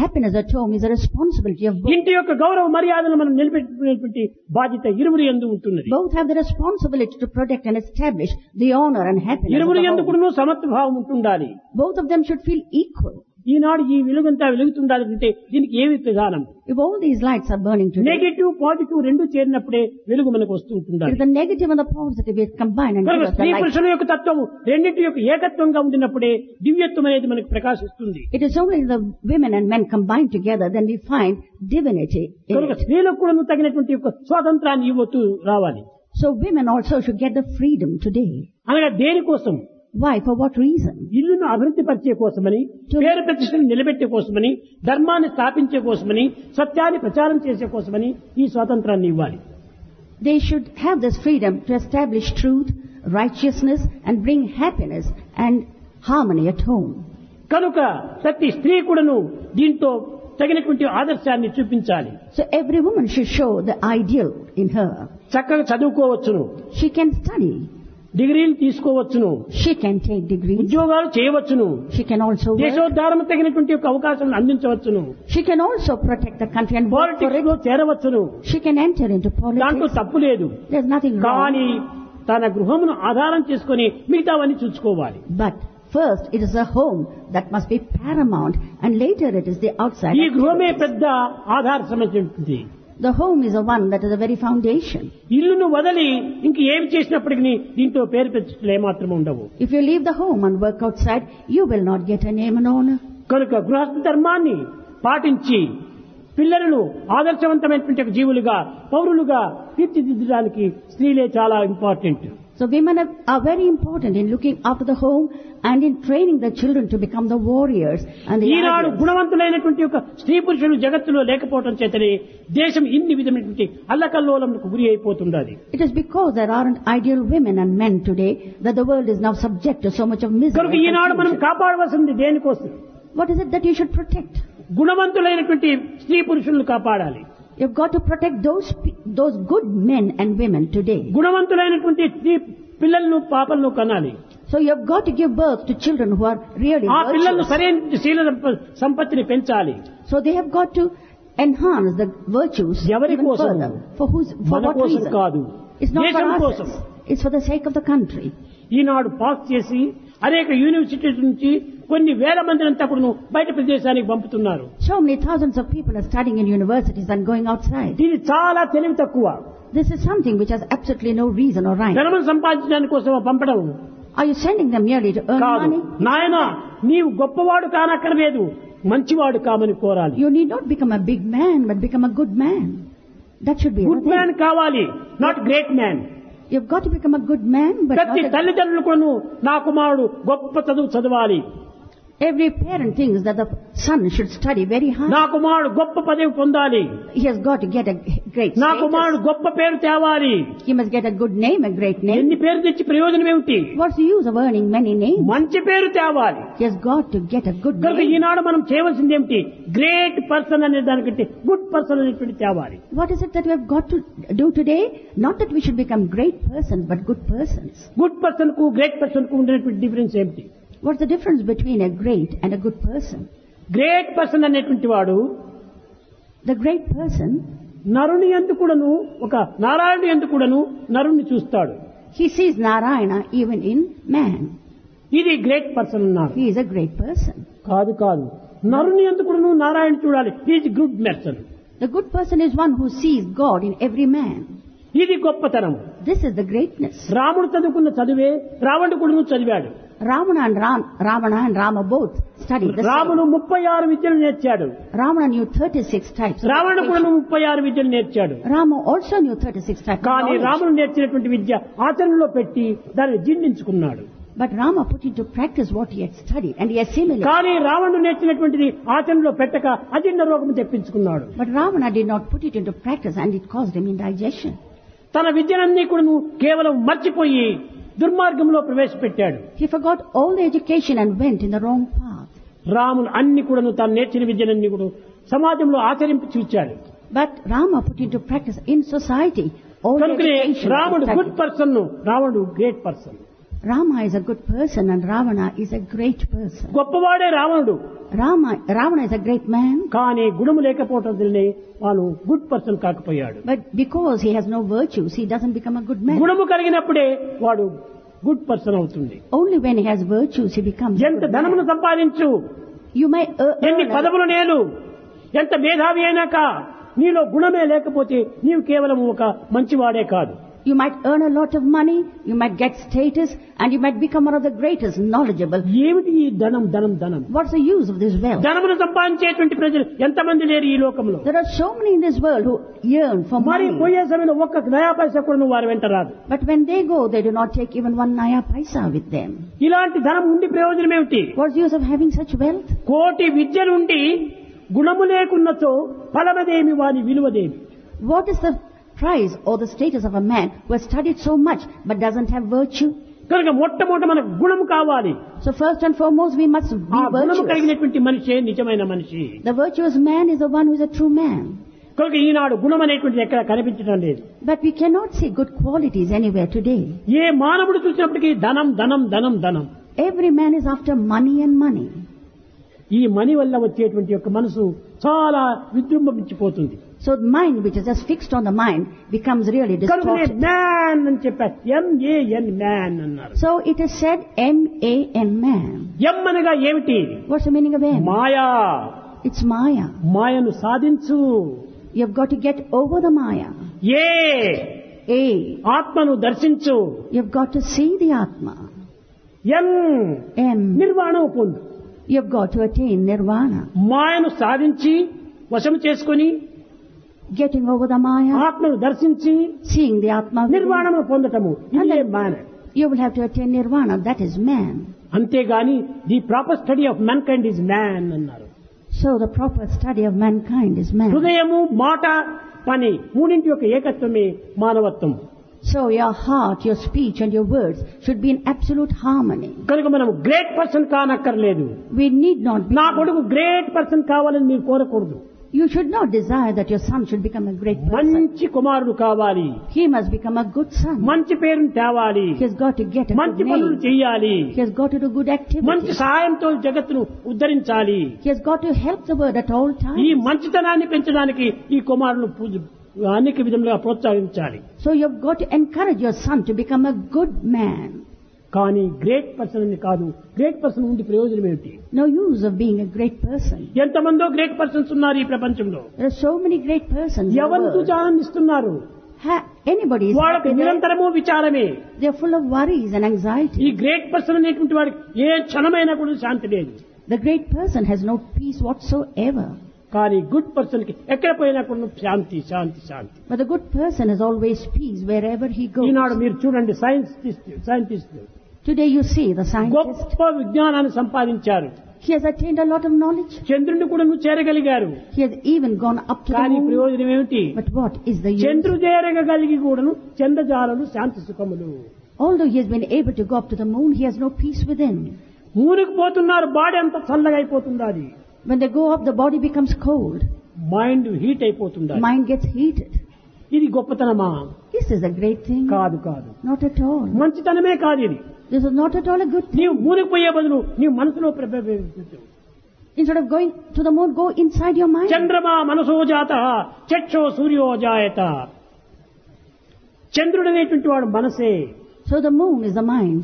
happiness at home is a responsibility of both. ఇంటి యొక్క గౌరవ మర్యాదలు మనం నిలబెట్టుకునేటువంటి బాధ్యత ఇరువురి యందు ఉంటున్నది. Both have the responsibility to protect and establish the honor and happiness of ఇరువురి the యందు home. కూడా సమత్వభావం ఉంటుండాలి. Both of them should feel equal. ఈనాడు ఈ వెలుగంతా వెలుగుతుండాలి అంటే దీనికి ఏమి ప్రధానం? If all these lights are burning today, negative positive రెండు చేరినప్పుడే వెలుగు మనకు వస్తూ it ఉంటుండాలి. is the negative and the positive which combine and give కనుక us the స్త్రీ light. పురుషుల యొక్క తత్వము రెండింటి యొక్క ఏకత్వంగా ఉండినప్పుడే దివ్యత్వం అనేది మనకు ప్రకాశిస్తుంది. It is only the women and men combined together then we find divinity in కనుక it. స్త్రీలకు కూడా తగినటువంటి యొక్క స్వాతంత్రాన్ని ఇవ్వతూ రావాలి. So women also should get the freedom today. అనగా దేనికోసం? Why? For what reason? ఇల్లును అభివృద్ధి పరిచే కోసమని, పేరు ప్రతిష్టలు నిలబెట్టే కోసమని, ధర్మాన్ని స్థాపించే కోసమని, సత్యాన్ని ప్రచారం చేసే కోసమని ఈ స్వాతంత్రాన్ని ఇవ్వాలి. They should have this freedom to establish truth, righteousness and bring happiness and harmony at home. కనుక ప్రతి స్త్రీ కూడాను దీంతో తగినటువంటి ఆదర్శాన్ని చూపించాలి. So every woman should show the ideal in her. చక్కగా చదువుకోవచ్చును, She can study. డిగ్రీలు తీసుకోవచ్చును, She can take degrees. ఉద్యోగాలు చేయవచ్చును, She can also work. దేశోద్ధారణ తగినటువంటి యొక్క అవకాశాలను అందించవచ్చును, She can also protect the country and work for politics it. లో చేరవచ్చును. She can enter into దాంట్లో politics. తప్పు లేదు. There's nothing wrong. కానీ తన గృహమును ఆధారం చేసుకుని మిగతావన్నీ చూసుకోవాలి. But first it is a home that must be paramount and later it is the outside. ఈ గృహమే activities. పెద్ద ఆధారమైనటువంటి. The home is the one that is the very foundation. ఇల్లును వదిలి ఇంక ఏమి చేసినప్పటికీ దీంట్లో పేరు ప్రతిష్టలు ఏమాత్రం ఉండవు. If you leave the home and work outside, you will not get a name and honor. కనుక గృహస్థ ధర్మాన్ని పాటించి పిల్లలను ఆదర్శవంతమైనటువంటి ఒక జీవులుగా, పౌరులుగా తీర్చిదిద్దడానికి స్త్రీలే చాలా important. So women are very important in looking after the home and in training the children to become the warriors and the Eenadu ideals. గుణవంతులైనటువంటి ఒక స్త్రీ పురుషులు జగత్తులో లేకపోవడం చేతనే దేశం ఇన్ని విధమైనటువంటి అల్లకల్లోలంకు గురి అయిపోతుండాలి. It is because there aren't ideal women and men today that the world is now subject to so much of misery. కనుక and ఈనాడు మనం confusion. కాపాడవలసింది దేనికోసం? What is it that you should protect? గుణవంతులైనటువంటి స్త్రీ పురుషులను కాపాడాలి. You've got to protect those good men and women today. గుణవంతులైనటువంటి స్త్రీ పిల్లలను పాపలను కనాలి. So you've got to give birth to children who are really ఆ పిల్లలను virtuous. సరైన శీల సంపత్తిని పెంచాలి. So they have got to enhance the virtues ఎవరి even కోసం? further. For మన what కోసం reason? కాదు, It's not for దేశం us. కోసం. It's for the sake of the country. Eenadu pass చేసి అనేక యూనివర్సిటీల నుంచి కొన్ని వేల మంది అంతా కూడా బయట ప్రదేశానికి పంపుతున్నారు. So many thousands of people are studying in universities and going outside. ఇది చాలా తెలివి తక్కువ. This is something which has absolutely no reason or right. ధనము సంపాదించడానికి కోసం పంపడం Are you sending them merely to earn కాదు. money? నాయన నీవు గొప్పవాడు కానక్కర్లేదు, మంచివాడు కామని కోరాలి. You need not become a big man, but become a good man. That should be good another man thing. కావాలి, not great man. You've got to become a good man, but ప్రతి not a... తల్లిదండ్రులు కూడా నా కుమారుడు గొప్ప చదువు చదవాలి, Every parent thinks that the son should study very hard. నా కుమారుడు గొప్ప పదవి పొందాలి, He has got to get a great నా status. కుమారుడు గొప్ప పేరు తేవాలి. He must get a good name, a great name. ఎన్ని పేరు తెచ్చి ప్రయోజనం ఏమిటి? What's the use of earning many names? మంచి పేరు తేవాలి. He has got to get a good కనుక name. ఈనాడు మనం చేయవలసింది ఏమిటి? గ్రేట్ పర్సన్ అనే దానికంటే గుడ్ పర్సన్ అనేటువంటి తేవాలి. What is it that we have got to do today? Not that we should become great persons, but good persons. Good person కు great person కు ఉండేటువంటి డిఫరెన్స్ ఏమిటి? What's the difference between a great and a good person? Great person అనేటువంటి వాడు The great person, నరుని యందు కూడాను, ఒక నారాయణుని యందు కూడాను నరుణ్ణి చూస్తాడు. he sees Narayana even in man. ఇది గ్రేట్ పర్సన్ అన్నారు. He is a great person. కాదు కాదు, నరుని యందు కూడాను నారాయణ చూడాలి. Is good person. The good person is one who sees God in every man. ఇది గొప్పతనం. This is the greatness. రాముడు చదువుకున్న చదివే రావణుడు కూడాను చదివాడు. Ravana and Rama both studied the రాముడు same. 36 విద్యలు నేర్చాడు. Ravana knew 36 types of రావణుడు కూడా education. 36 విద్యలు నేర్చాడు. Rama also knew 36 types of కానీ knowledge. రాముడు నేర్చినటువంటి విద్య ఆచరణలో పెట్టి దాన్ని జీర్ణించుకున్నాడు. But Rama put into practice what he had studied and he assimilated. కానీ రావణుడు నేర్చినటువంటిది ఆచరణలో పెట్టక అజీర్ణ రోగం తెప్పించుకున్నాడు. But Ravana did not put it into practice and it caused him indigestion. తన విద్యనన్నీ కూడా కేవలం మర్చిపోయి దుర్మార్గంలో ప్రవేశపెట్టాడు. He forgot all the education and went in the wrong path. రాముడు అన్ని కూడాను తాను నేర్చిన విద్యలన్నీ కూడా సమాజంలో ఆచరించి చూచాడు. But Rama put into practice in society all the కనుకనే education. he రాముడు studied. గుడ్ పర్సన్, రావణుడు great person. Rama is a good person and Ravana is a great person. గొప్పవాడే రావణుడు. Ravana is a great man, కానీ గుణము లేకపోవటం వల్లనే వాడు good person కాకపోయాడు. but because he has no virtues, he doesn't become a good man. గుణము కలిగినప్పుడే వాడు good person అవుతుంది. Only when he has virtues, he becomes a ఎంత good ధనమును man. సంపాదించు, You may ఎన్ని earn పదవులు నేలు, ఎంత మేధావి అయినాక నీలో గుణమే లేకపోతే నీవు కేవలం ఒక మంచివాడే కాదు. You might earn a lot of money, you might get status, and you might become one of the greatest, knowledgeable. ఏమిటి ఈ ధనం ధనం ధనం? What's the use of this wealth? ధనమును సంపాదించేటువంటి ప్రజలు ఎంతమంది లేరు ఈ లోకంలో? There are so many in this world who yearn for మరి money. పోయే సమయంలో ఒక్క నయా పైసా కూడా వారి వెంట రాదు. But when they go, they do not take even one naya paisa with them. ఇలాంటి ధనం ఉండి ప్రయోజనం ఏమిటి? What's the use of having such wealth? కోటి విద్యలుండి గుణము లేకున్నచో ఫలమదేమి వాని విలువదేమి? What is the price or the status of a man who has studied so much but doesn't have virtue? కనుక మొట్టమొదట మనకు గుణము కావాలి. So first and foremost, we must ఆ be గుణము virtuous. కలిగినటువంటి మనిషే నిజమైన మనిషి. The virtuous man is the one who is a true man. కనుక ఈనాడు గుణం అనేటువంటిది ఎక్కడ కనిపించడం లేదు. But we cannot see good qualities anywhere today. ఏ మానవుడు చూసినప్పటికీ ధనం ధనం ధనం ధనం. Every man is after money and money. ఈ మనీ వల్ల వచ్చేటువంటి యొక్క మనసు చాలా విజృంభించిపోతుంది. So the mind, which is just fixed on the mind, becomes really కనుకనే distorted. మ్యాన్ అని చెప్పారు. MAN మ్యాన్ అన్నారు. So it is said M-A-N, man. ఎం అనగా ఏమిటి? What's the meaning of M? Maya. It's Maya. మాయను సాధించు. You've got to get over the Maya. A A. ఆత్మను దర్శించు. You've got to see the Atma. M M. నిర్వాణం పొందు. You've got to attain Nirvana. మాయను సాధించి వశం చేసుకొని Getting over the Maya, ఆత్మను దర్శించి seeing the Atma within. నిర్వాణము పొందటము ఇదే మాన. You will have to attain Nirvana. That is man. అంతేగాని the proper study of man kind is man అన్నారు. So the proper study of mankind is man. హృదయము, మాట, పని మూడింటి యొక్క ఏకత్వమే మానవత్వం. So your heart, your speech and your words should be in absolute harmony. కనుక మనం గ్రేట్ పర్సన్ కానక్కర్లేదు. We need not be. నా కొడుకు గ్రేట్ పర్సన్ కావాలని మీరు కోరకూడదు. You should not desire that your son should become a great person. మంచి కుమారుడు కావాలి. He must become a good son. మంచి పేరును తేవాలి. He has got to get a మంచి good పనులు name. చేయాలి. He has got to do good మంచి activities. సహాయంతో జగత్తును ఉద్ధరించాలి. He has got to help the world at all ఈ times. మంచితనాన్ని పెంచడానికి ఈ కుమారులు అనేక విధములుగా ప్రోత్సహించాలి. So you've got to encourage your son to become a good man. కానీ గ్రేట్ పర్సన్ అని కాదు. గ్రేట్ పర్సన్ ఉండి ప్రయోజనం ఏమిటి? No use of being a great person. ఎంతమందో గ్రేట్ పర్సన్స్ ఉన్నారు ఈ ప్రపంచంలో. There are so many great persons in the ఎవరిని world. చూసి ఆనందిస్తున్నారు? Anybody is వాళ్ళకి happy there. నిరంతరము విచారమే. They are full of worries and ఈ anxiety. గ్రేట్ పర్సన్ అనేటువంటి వాడికి ఏ క్షణమైనా కూడా శాంతి లేదు. The great person has no peace whatsoever. కానీ గుడ్ పర్సన్ కి ఎక్కడ పోయినా కూడా శాంతి శాంతి శాంతి. But the good person has always peace wherever he goes. ఈనాడు మీరు చూడండి scientist Today you see the scientist. గొప్ప విజ్ఞానాన్ని సంపాదించారు. He has attained a lot of knowledge. చంద్రుడిని కూడా నువ్వు చేరగలిగారు. He has even gone up to the కానీ moon. ప్రయోజనం ఏమిటి? But what is the use? చంద్రుడు చేరగలిగి కూడాను చంద్రజాలలు శాంతి సుఖములు. Although he has been able to go up to the moon, he has no peace within. మూనికి పోతున్నారు, బాడీ అంతా చల్లగా అయిపోతుంది. When they go up, the body becomes cold. Mind heat అయిపోతుంది. Mind gets heated. ఇది గొప్పతనమా? This is a great thing. కాదు కాదు. Not at all. మంచితనమే కాదు ఇది. This is not at all a good thing. నీవు మూనికి పోయే బదులు నీవు మనసులో Instead of going to the moon, go inside your mind. చంద్రమా మనసో జాత చక్షో సూర్యో జాయత. చంద్రుడు అనేటువంటి వాడు మనసే. So the moon is the mind.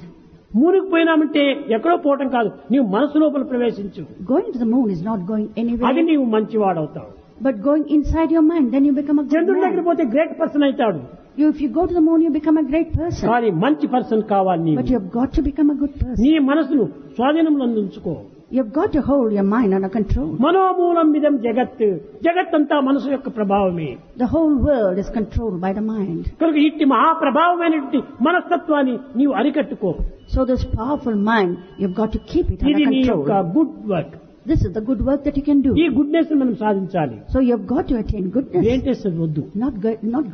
మూనికి పోయినామంటే ఎక్కడో పోవటం కాదు, నీవు మనసు లోపల ప్రవేశించు. Going to the moon is not going అది anywhere. నీవు మంచివాడవుతావు. But going inside your mind, then you become a good చంద్రుడి దగ్గర man. పోతే గ్రేట్ పర్సన్ అవుతాడు. If you go to the moon, you become a great person. కానీ మంచి person కావాలి నీవు. But you have got to become a good person. నీ మనసును స్వాధీనంలో ఉంచుకో. You have got to hold your mind under control. మనోమూలం విధం జగత్. జగత్తంతా మనసు యొక్క ప్రభావమే. The whole world is controlled by the mind. కనుక ఇట్టి మహాప్రభావమైనటువంటి మనస్తత్వాన్ని నీవు అరికట్టుకో. So this powerful mind, you've got to keep it ఇది under నీ యొక్క control. Good work. This is the good work that you can do. ఈ గుడ్నెస్ మనం సాధించాలి. So you've got to attain goodness, greatness వద్దు. not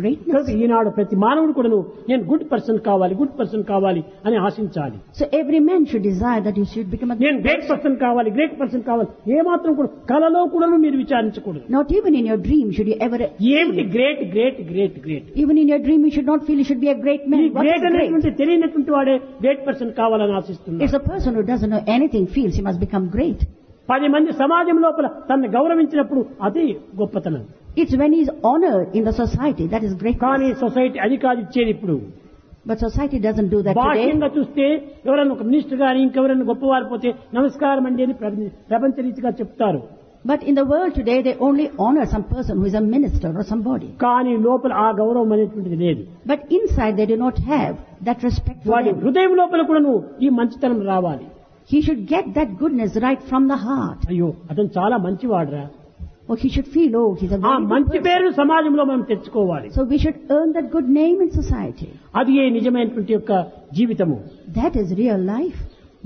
greatness. కనుక ఈనాడు ప్రతి మానవుడు కూడా నేను గుడ్ పర్సన్ కావాలి అని ఆశించాలి. So every man should desire that you should become a నేను గ్రేట్ పర్సన్ కావాలి ఏ మాత్రం కూడా కలలో కూడా మీరు విచారించకూడదు. Not even in your dream should you ever. ఏమిటి great. Even in your dream you should not feel you should be a great man. ఈ What is great great? అనేటువంటి తెలియనటువంటి వాడే గ్రేట్ పర్సన్ కావాలని ఆశిస్తున్నాడు. If a person who doesn't know anything feels he must become great. 10 మంది సమాజం లోపల తనను గౌరవించినప్పుడు అది గొప్పతనం. It's when he is honored in the society that is great. కానీ సొసైటీ అది కాదు ఇచ్చేది ఇప్పుడు. But society doesn't do that today. బాహ్యంగా చూస్తే ఎవరైనా ఒక మినిస్టర్ గాని ఇంకెవరైనా గొప్పవారు పోతే నమస్కారం అండి అని ప్రపంచ రీతిగా చెప్తారు. But in the world today they only honor some person who is a minister or somebody. కానీ లోపల ఆ గౌరవం అనేటువంటిది లేదు. But inside they do not have that respect for వాడి them. హృదయం లోపల కూడాను ఈ మంచితనం రావాలి. He should get that goodness right from the heart. అయ్యో అతను చాలా మంచివాడురా. Or he should feel, oh, he's a ఆ very good మంచి person. పేరు సమాజంలో మనం తెచ్చుకోవాలి. So we should earn that good name in society. అది ఏ నిజమైనటువంటి యొక్క జీవితము. That is real life.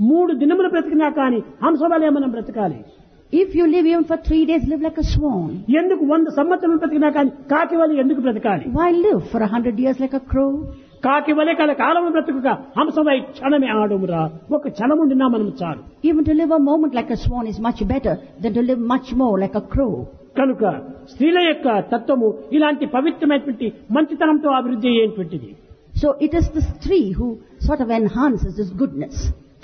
3 దినములు బ్రతికినా కానీ హంసవలే మనం బ్రతకాలి. If you live even for 3 days, live like a swan. ఎందుకు 100 సంవత్సరాలు బ్రతికినా కానీ కాకి వలె ఎందుకు బ్రతకాలి? Why live for 100 years like a crow? కాకి వలె కాలము బ్రతుకుక హంసవై క్షణమే ఆడుమురా. ఒక క్షణముండినా మనం చాలు. Even to live a moment like a swan is much better than to live much more like a crow. కనుక స్త్రీల యొక్క తత్వము ఇలాంటి పవిత్రమైనటువంటి మంచితనంతో అభివృద్ధి అయ్యేటువంటిది. So it is the stree who sort of enhances this goodness.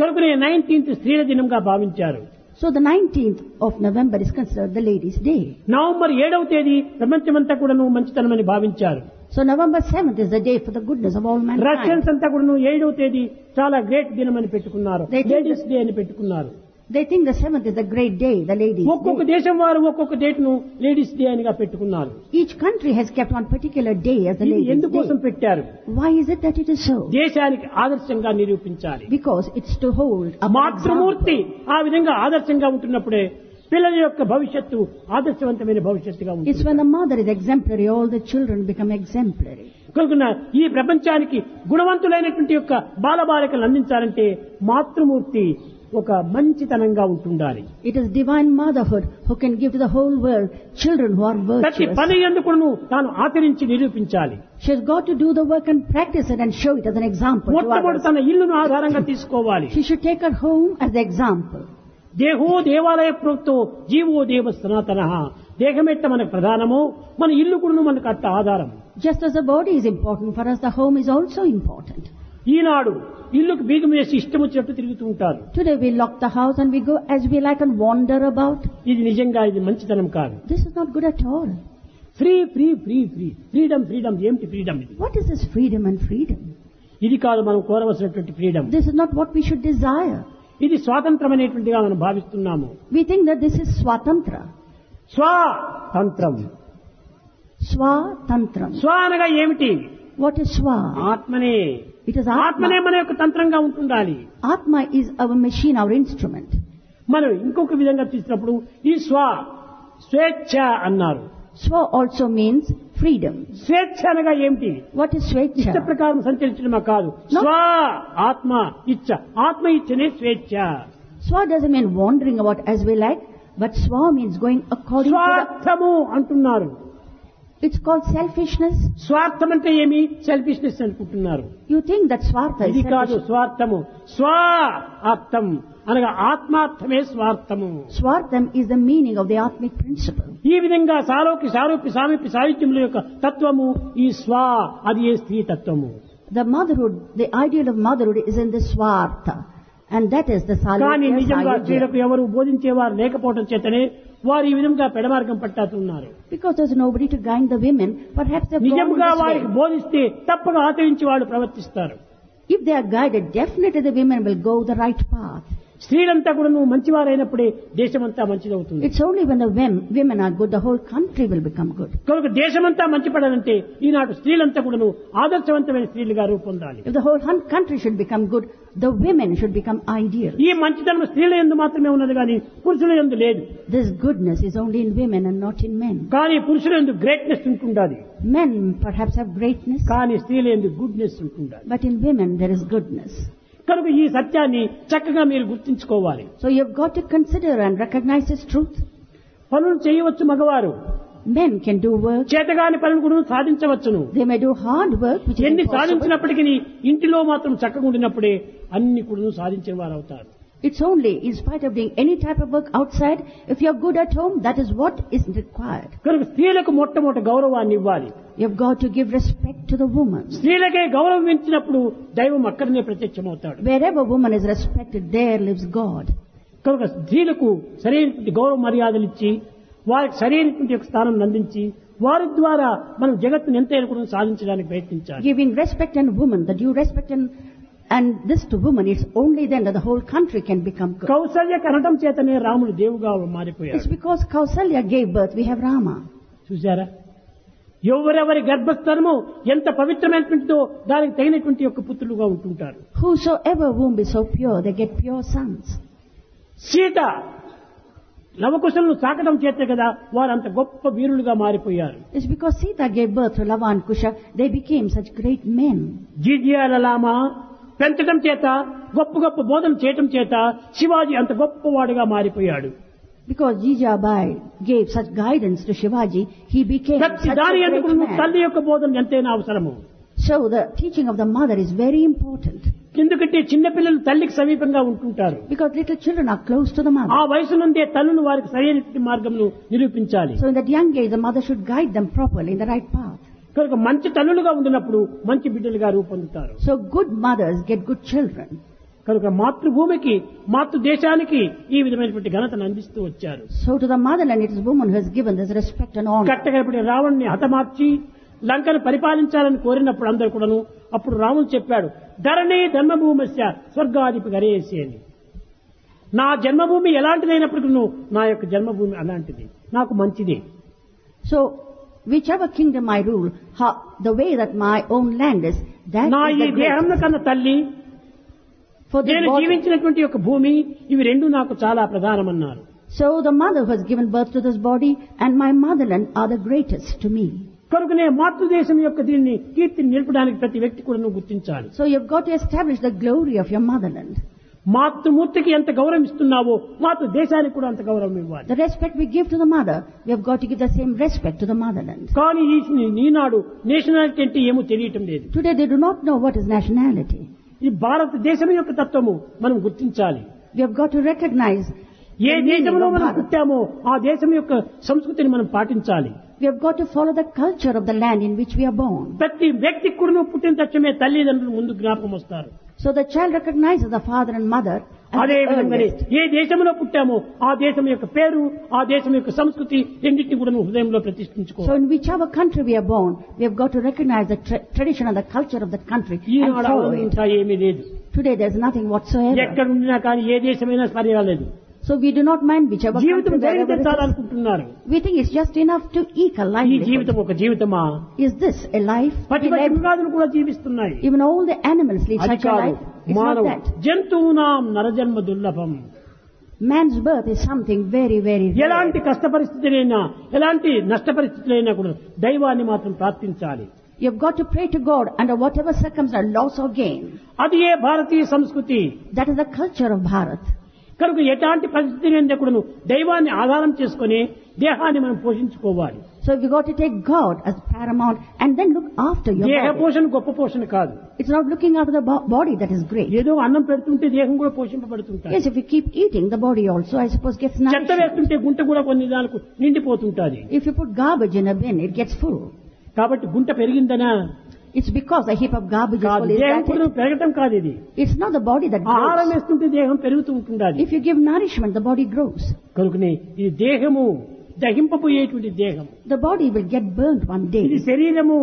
కనుకనే 19th స్త్రీల దినంగా భావించారు. So the 19th of November is considered the Ladies' Day. November 7వ తేదీ ప్రపంచమంతా కూడాను మంచితనమని భావించారు. So November 7th is the day for the goodness of all mankind. Russians అంతా కూడాను 7వ తేదీ చాలా గ్రేట్ దినమని పెట్టుకున్నారు. They think లేడీస్ డే అని పెట్టుకున్నారు. They think the 7th is the great day, the Ladies' ఒక్కొక్క Day. దేశం వారు ఒక్కొక్క డేట్ ను లేడీస్ డే అనిగా పెట్టుకున్నారు. Each country has kept one particular day as the ఇది Ladies' ఎందుకోసం Day. పెట్టారు? Why is it that it is so? దేశానికి ఆదర్శంగా నిరూపించాలి. Because it's to hold up an Matrumurthy example. ఆ విధంగా ఆదర్శంగా ఉంటున్నప్పుడే పిల్లల యొక్క భవిష్యత్తు ఆదర్శవంతమైన భవిష్యత్తుగా It's ఉంటుంది. when the mother is exemplary, all the children become exemplary. కనుక ఈ ప్రపంచానికి గుణవంతులైనటువంటి యొక్క బాలబాలికలు అందించాలంటే మాతృమూర్తి ఒక మంచితనంగా ఉంటుండాలి. It is divine motherhood who can give to the whole world children who are ప్రతి virtuous. పని ఎందుకును తాను ఆచరించి నిరూపించాలి. She has got to do the work and practice it and show it as an example to మొట్టమొదటి others. తన ఇల్లును ఆధారంగా తీసుకోవాలి. She should take her home as the example. దేహో దేవాలయ ప్రోక్తో జీవో దేవ సనాతన. దేహమెట్ట మనకు ప్రధానమో మన ఇల్లు కూడా మనకు అట్ట ఆధారం. Just as the body is important for us, the home is also important. ఈనాడు ఇల్లుకు బీగం వేసి ఇష్టం వచ్చినట్టు తిరుగుతూ ఉంటారు. Today we lock the house and we go as we like and wander about. ఇది నిజంగా ఇది మంచితనం కాదు. This is not good at all. Freedom ఏమిటి ఫ్రీడమ్ ఇది? What is this freedom and freedom? ఇది కాదు మనం కోరవలసినటువంటి freedom. This is not what we should desire. ఇది స్వాతంత్రం అనేటువంటిగా మనం భావిస్తున్నాము. We think that this is swatantra. స్వాతంత్రం. Swatantram. స్వ అనగా ఏమిటి? What is swa? ఆత్మనే. It is ఆత్మనే Atma. మన యొక్క తంత్రంగా ఉంటుండాలి. Atma is our machine, our instrument. మనం ఇంకొక విధంగా తీసినప్పుడు ఈ స్వేచ్ఛ అన్నారు. Swa also means freedom. స్వేచ్ఛ అనగా ఏమిటి? What is ఇష్ట swecha? ప్రకారం సంచరించడమా కాదు. No. స్వ ఆత్మ ఇచ్చ. ఆత్మ ఇచ్చనే స్వేచ్ఛ. Swa doesn't mean wandering about as we like, but swa means going according to the... స్వార్థము అంటున్నారు. It's called selfishness. స్వార్థం అంటే ఏమి? సెల్ఫిష్నెస్ అనుకుంటున్నారు. You think that swartha is ఇది కాదు selfish. స్వార్థము. స్వార్థం అనగా ఆత్మార్థమే స్వార్థము. Swartham is the meaning of the Atmic principle. ఈ విధంగా సారూప్య సామీప్య సాహిత్యముల యొక్క తత్వము ఈ అది ఏ స్త్రీ తత్వము. The motherhood, the ideal of motherhood is in the swartha. And that is the కానీ salutya నిజంగా sayajya. స్త్రీలకు ఎవరు బోధించేవారు లేకపోవడం చేతనే వారు ఈ విధంగా పెడమార్గం పట్టాతున్నారు. Because there's nobody to guide the women, perhaps they've gone in నిజంగా this వారికి way. బోధిస్తే తప్పగా ఆచరించి వాళ్ళు ప్రవర్తిస్తారు. If they are guided, definitely the women will go the right path. స్త్రీలంతా కూడా నువ్వు మంచివారైనప్పుడే దేశమంతా మంచిదవుతుంది. It's only when the women are good, the whole country will become good. కనుక దేశమంతా మంచిపడాలంటే ఈనాడు స్త్రీలంతా కూడా నువ్వు ఆదర్శవంతమైన స్త్రీలుగా రూపొందాలి. If the whole country should become good, the women should become ideal. ఈ మంచితనం స్త్రీల యందు మాత్రమే ఉన్నది కానీ పురుషుల యందు లేదు. This goodness is only in women and not in men. కానీ పురుషుల యందు గ్రేట్నెస్ ఉంటుండాలి. Men perhaps have greatness, కానీ స్త్రీల యందు గుడ్నెస్ ఉంటుండాలి. but in women there is goodness. కనుక ఈ సత్యాన్ని చక్కగా మీరు గుర్తించుకోవాలి. So you've got to consider and recognize this truth. పనులు చేయవచ్చు మగవారు, Men can do work. చేతగాని పనులు కూడా సాధించవచ్చును. They may do hard work, which is ఎన్ని impossible. సాధించినప్పటికీ ఇంటిలో మాత్రం చక్కగా ఉండినప్పుడే అన్ని కూడా సాధించిన వారు అవుతారు. It's only in spite of doing any type of work outside, if you're good at home, that is what is required. కనుక స్త్రీలకు మొట్టమొదటి గౌరవాన్ని ఇవ్వాలి. You've got to give respect to the woman. స్త్రీలకే గౌరవం ఇచ్చినప్పుడు దైవం అక్కడనే ప్రత్యక్షమవుతాడు. Wherever woman is respected, there lives God. కనుక స్త్రీలకు సరైనటువంటి గౌరవ మర్యాదలు ఇచ్చి వారికి సరైనటువంటి యొక్క స్థానం అందించి వారి ద్వారా మనం జగత్తును ఎంతైనా కూడా సాధించడానికి ప్రయత్నించాలి. Giving respect and woman, the due respect and this to woman, it's only then that the whole country can become good. Kaushalya కనటం చేతనే రాముడు దేవుగా మారిపోయాడు. It's because Kausalya gave birth, we have Rama. చూసారా, ఎవరెవరి గర్భస్థానము ఎంత పవిత్రమైనటువంటిదో దానికి తగినటువంటి యొక్క పుత్రులుగా ఉంటుంటారు. Whosoever womb is so pure, they get pure sons. Sita లవకుశలను సాకడం చేతే కదా వారు అంత గొప్ప వీరులుగా మారిపోయారు. It's because Sita gave birth to Lava and Kusha, they became such great men. జీజియాలలామ పెంచడం చేత గొప్ప గొప్ప బోధన చేయటం చేత శివాజీ అంత గొప్పవాడుగా మారిపోయాడు. Because Jijabai gave such guidance to Shivaji, he became such ప్రతి a దాని great ఎందుకు man. తల్లి యొక్క బోధన ఎంతైనా అవసరము. So the teaching of the mother is very important. ఎందుకంటే చిన్నపిల్లలు తల్లికి సమీపంగా ఉంటుంటారు. Because little children are close to the ఆ mother. వయసు నుండే తల్లులు వారికి సరైన మార్గంను నిరూపించాలి. So in that young age, the mother should guide them properly in the right path. కనుక మంచి తల్లులుగా ఉండినప్పుడు మంచి బిడ్డలుగా రూపొందుతారు. So good mothers get good children. కనుక మాతృభూమికి మాతృదేశానికి ఈ విధమైనటువంటి ఘనతను అందిస్తూ వచ్చారు. So to the motherland, it is woman who has given this respect and honor. కట్టగడపడి రావణ్ణి హతమార్చి లంకను పరిపాలించాలని కోరినప్పుడు అందరు కూడాను అప్పుడు రాముడు చెప్పాడు, ధరణి ధర్మభూమస్య స్వర్గాధిపి గరేసి అని. నా జన్మభూమి ఎలాంటిదైనప్పటికీ నా యొక్క జన్మభూమి అలాంటిది, నాకు మంచిది. So whichever kingdom I rule, the way that my own land is, that నా is ఈ the దేహం greatest. కన్నా తల్లి For this నేను body. జీవించినటువంటి యొక్క భూమి ఇవి రెండు నాకు చాలా ప్రధానమన్నారు. So the mother who has given birth to this body and my motherland are the greatest to me. కనుకనే మాతృదేశం యొక్క దీన్ని కీర్తిని నిలపడానికి ప్రతి వ్యక్తి కూడా నువ్వు గుర్తించాలి. So you've got to establish the glory of your motherland. మాతృమూర్తికి ఎంత గౌరవం ఇస్తున్నావో మాతృదేశానికి కూడా అంత గౌరవం ఇవ్వాలి. The respect we give to the mother, we have got to give the same respect to the motherland. కానీ ఈనాడు నేషనాలిటీ అంటే ఏమో తెలియటం లేదు. Today they do not know what is nationality. ఈ భారతదేశం యొక్క తత్వము మనం గుర్తించాలి. We have got to recognize A the meaning దేశంలో of మనం Bharat. పుట్టామో ఆ దేశం యొక్క సంస్కృతిని మనం పాటించాలి. We have got to follow the culture of the land in which we are born. ప్రతి వ్యక్తికి కూడా పుట్టిన తక్షణమే తల్లిదండ్రులు ముందు జ్ఞాపకం వస్తారు. So the child recognizes the father and mother as అదే the విధంగానే earliest. ఏ దేశంలో పుట్టామో ఆ దేశం యొక్క పేరు ఆ దేశం యొక్క సంస్కృతి రెండింటిని కూడా హృదయంలో So ప్రతిష్ఠించుకోవాలి. in whichever country we are born, we have got to recognize the tradition and the culture of that country and Eenadu follow it. ఇంకా ఏమీ లేదు. Today there's nothing whatsoever. ఎక్కడ ఉండినా కానీ ఏ దేశమైనా పర్వాలేదు. So we do not mind whichever జీవితం country wherever it is. జరిగించాలనుకుంటున్నారు. We think it's just enough to eke a ఈ livelihood. జీవితం ఒక జీవితమా? Is this a life? పటి We live? మృగాదులు కూడా జీవిస్తున్నాయి. Even all the animals lead అది such a కాదు, life. It's not మానవ that. జంతువునాం నరజన్మ దుర్లభం. Man's birth is something very, very rare. ఎలాంటి కష్ట పరిస్థితులైనా ఎలాంటి నష్ట పరిస్థితులైనా కూడా దైవాన్ని మాత్రం ప్రార్థించాలి. You've got to pray to God under whatever circumstance, loss or gain. అది ఏ భారతీయ సంస్కృతి. That is the culture of Bharat. కనుక ఎలాంటి పరిస్థితులైనా కూడా దైవాన్ని ఆధారం చేసుకుని దేహాన్ని మనం పోషించుకోవాలి. So you've got to take God as paramount and then look after your దేహ body. పోషణ గొప్ప పోషణ కాదు. It's not looking after the body that is great. ఏదో అన్నం పెడుతుంటే దేహం కూడా పోషింపబడుతుంటాయి. Yes, if you keep eating, the body also, I suppose, gets చెత్త nourished. వేస్తుంటే గుంట కూడా కొన్ని దానికి నిండిపోతుంటాది. If you put garbage in a bin, it gets full. కాబట్టి గుంట పెరిగిందనా It's because a heap of garbage is కాదు, full. Is దేహం that కూడా it? పెరగటం కాదు. ఇది It's not the body that ఆహారం grows. వేస్తుంటే దేహం పెరుగుతూ ఉంటుండాలి. If you give nourishment, the body grows. కనుకనే ఇది దేహము దహింపబోయేటువంటి దేహం. The body will get burnt one ఇది day. శరీరము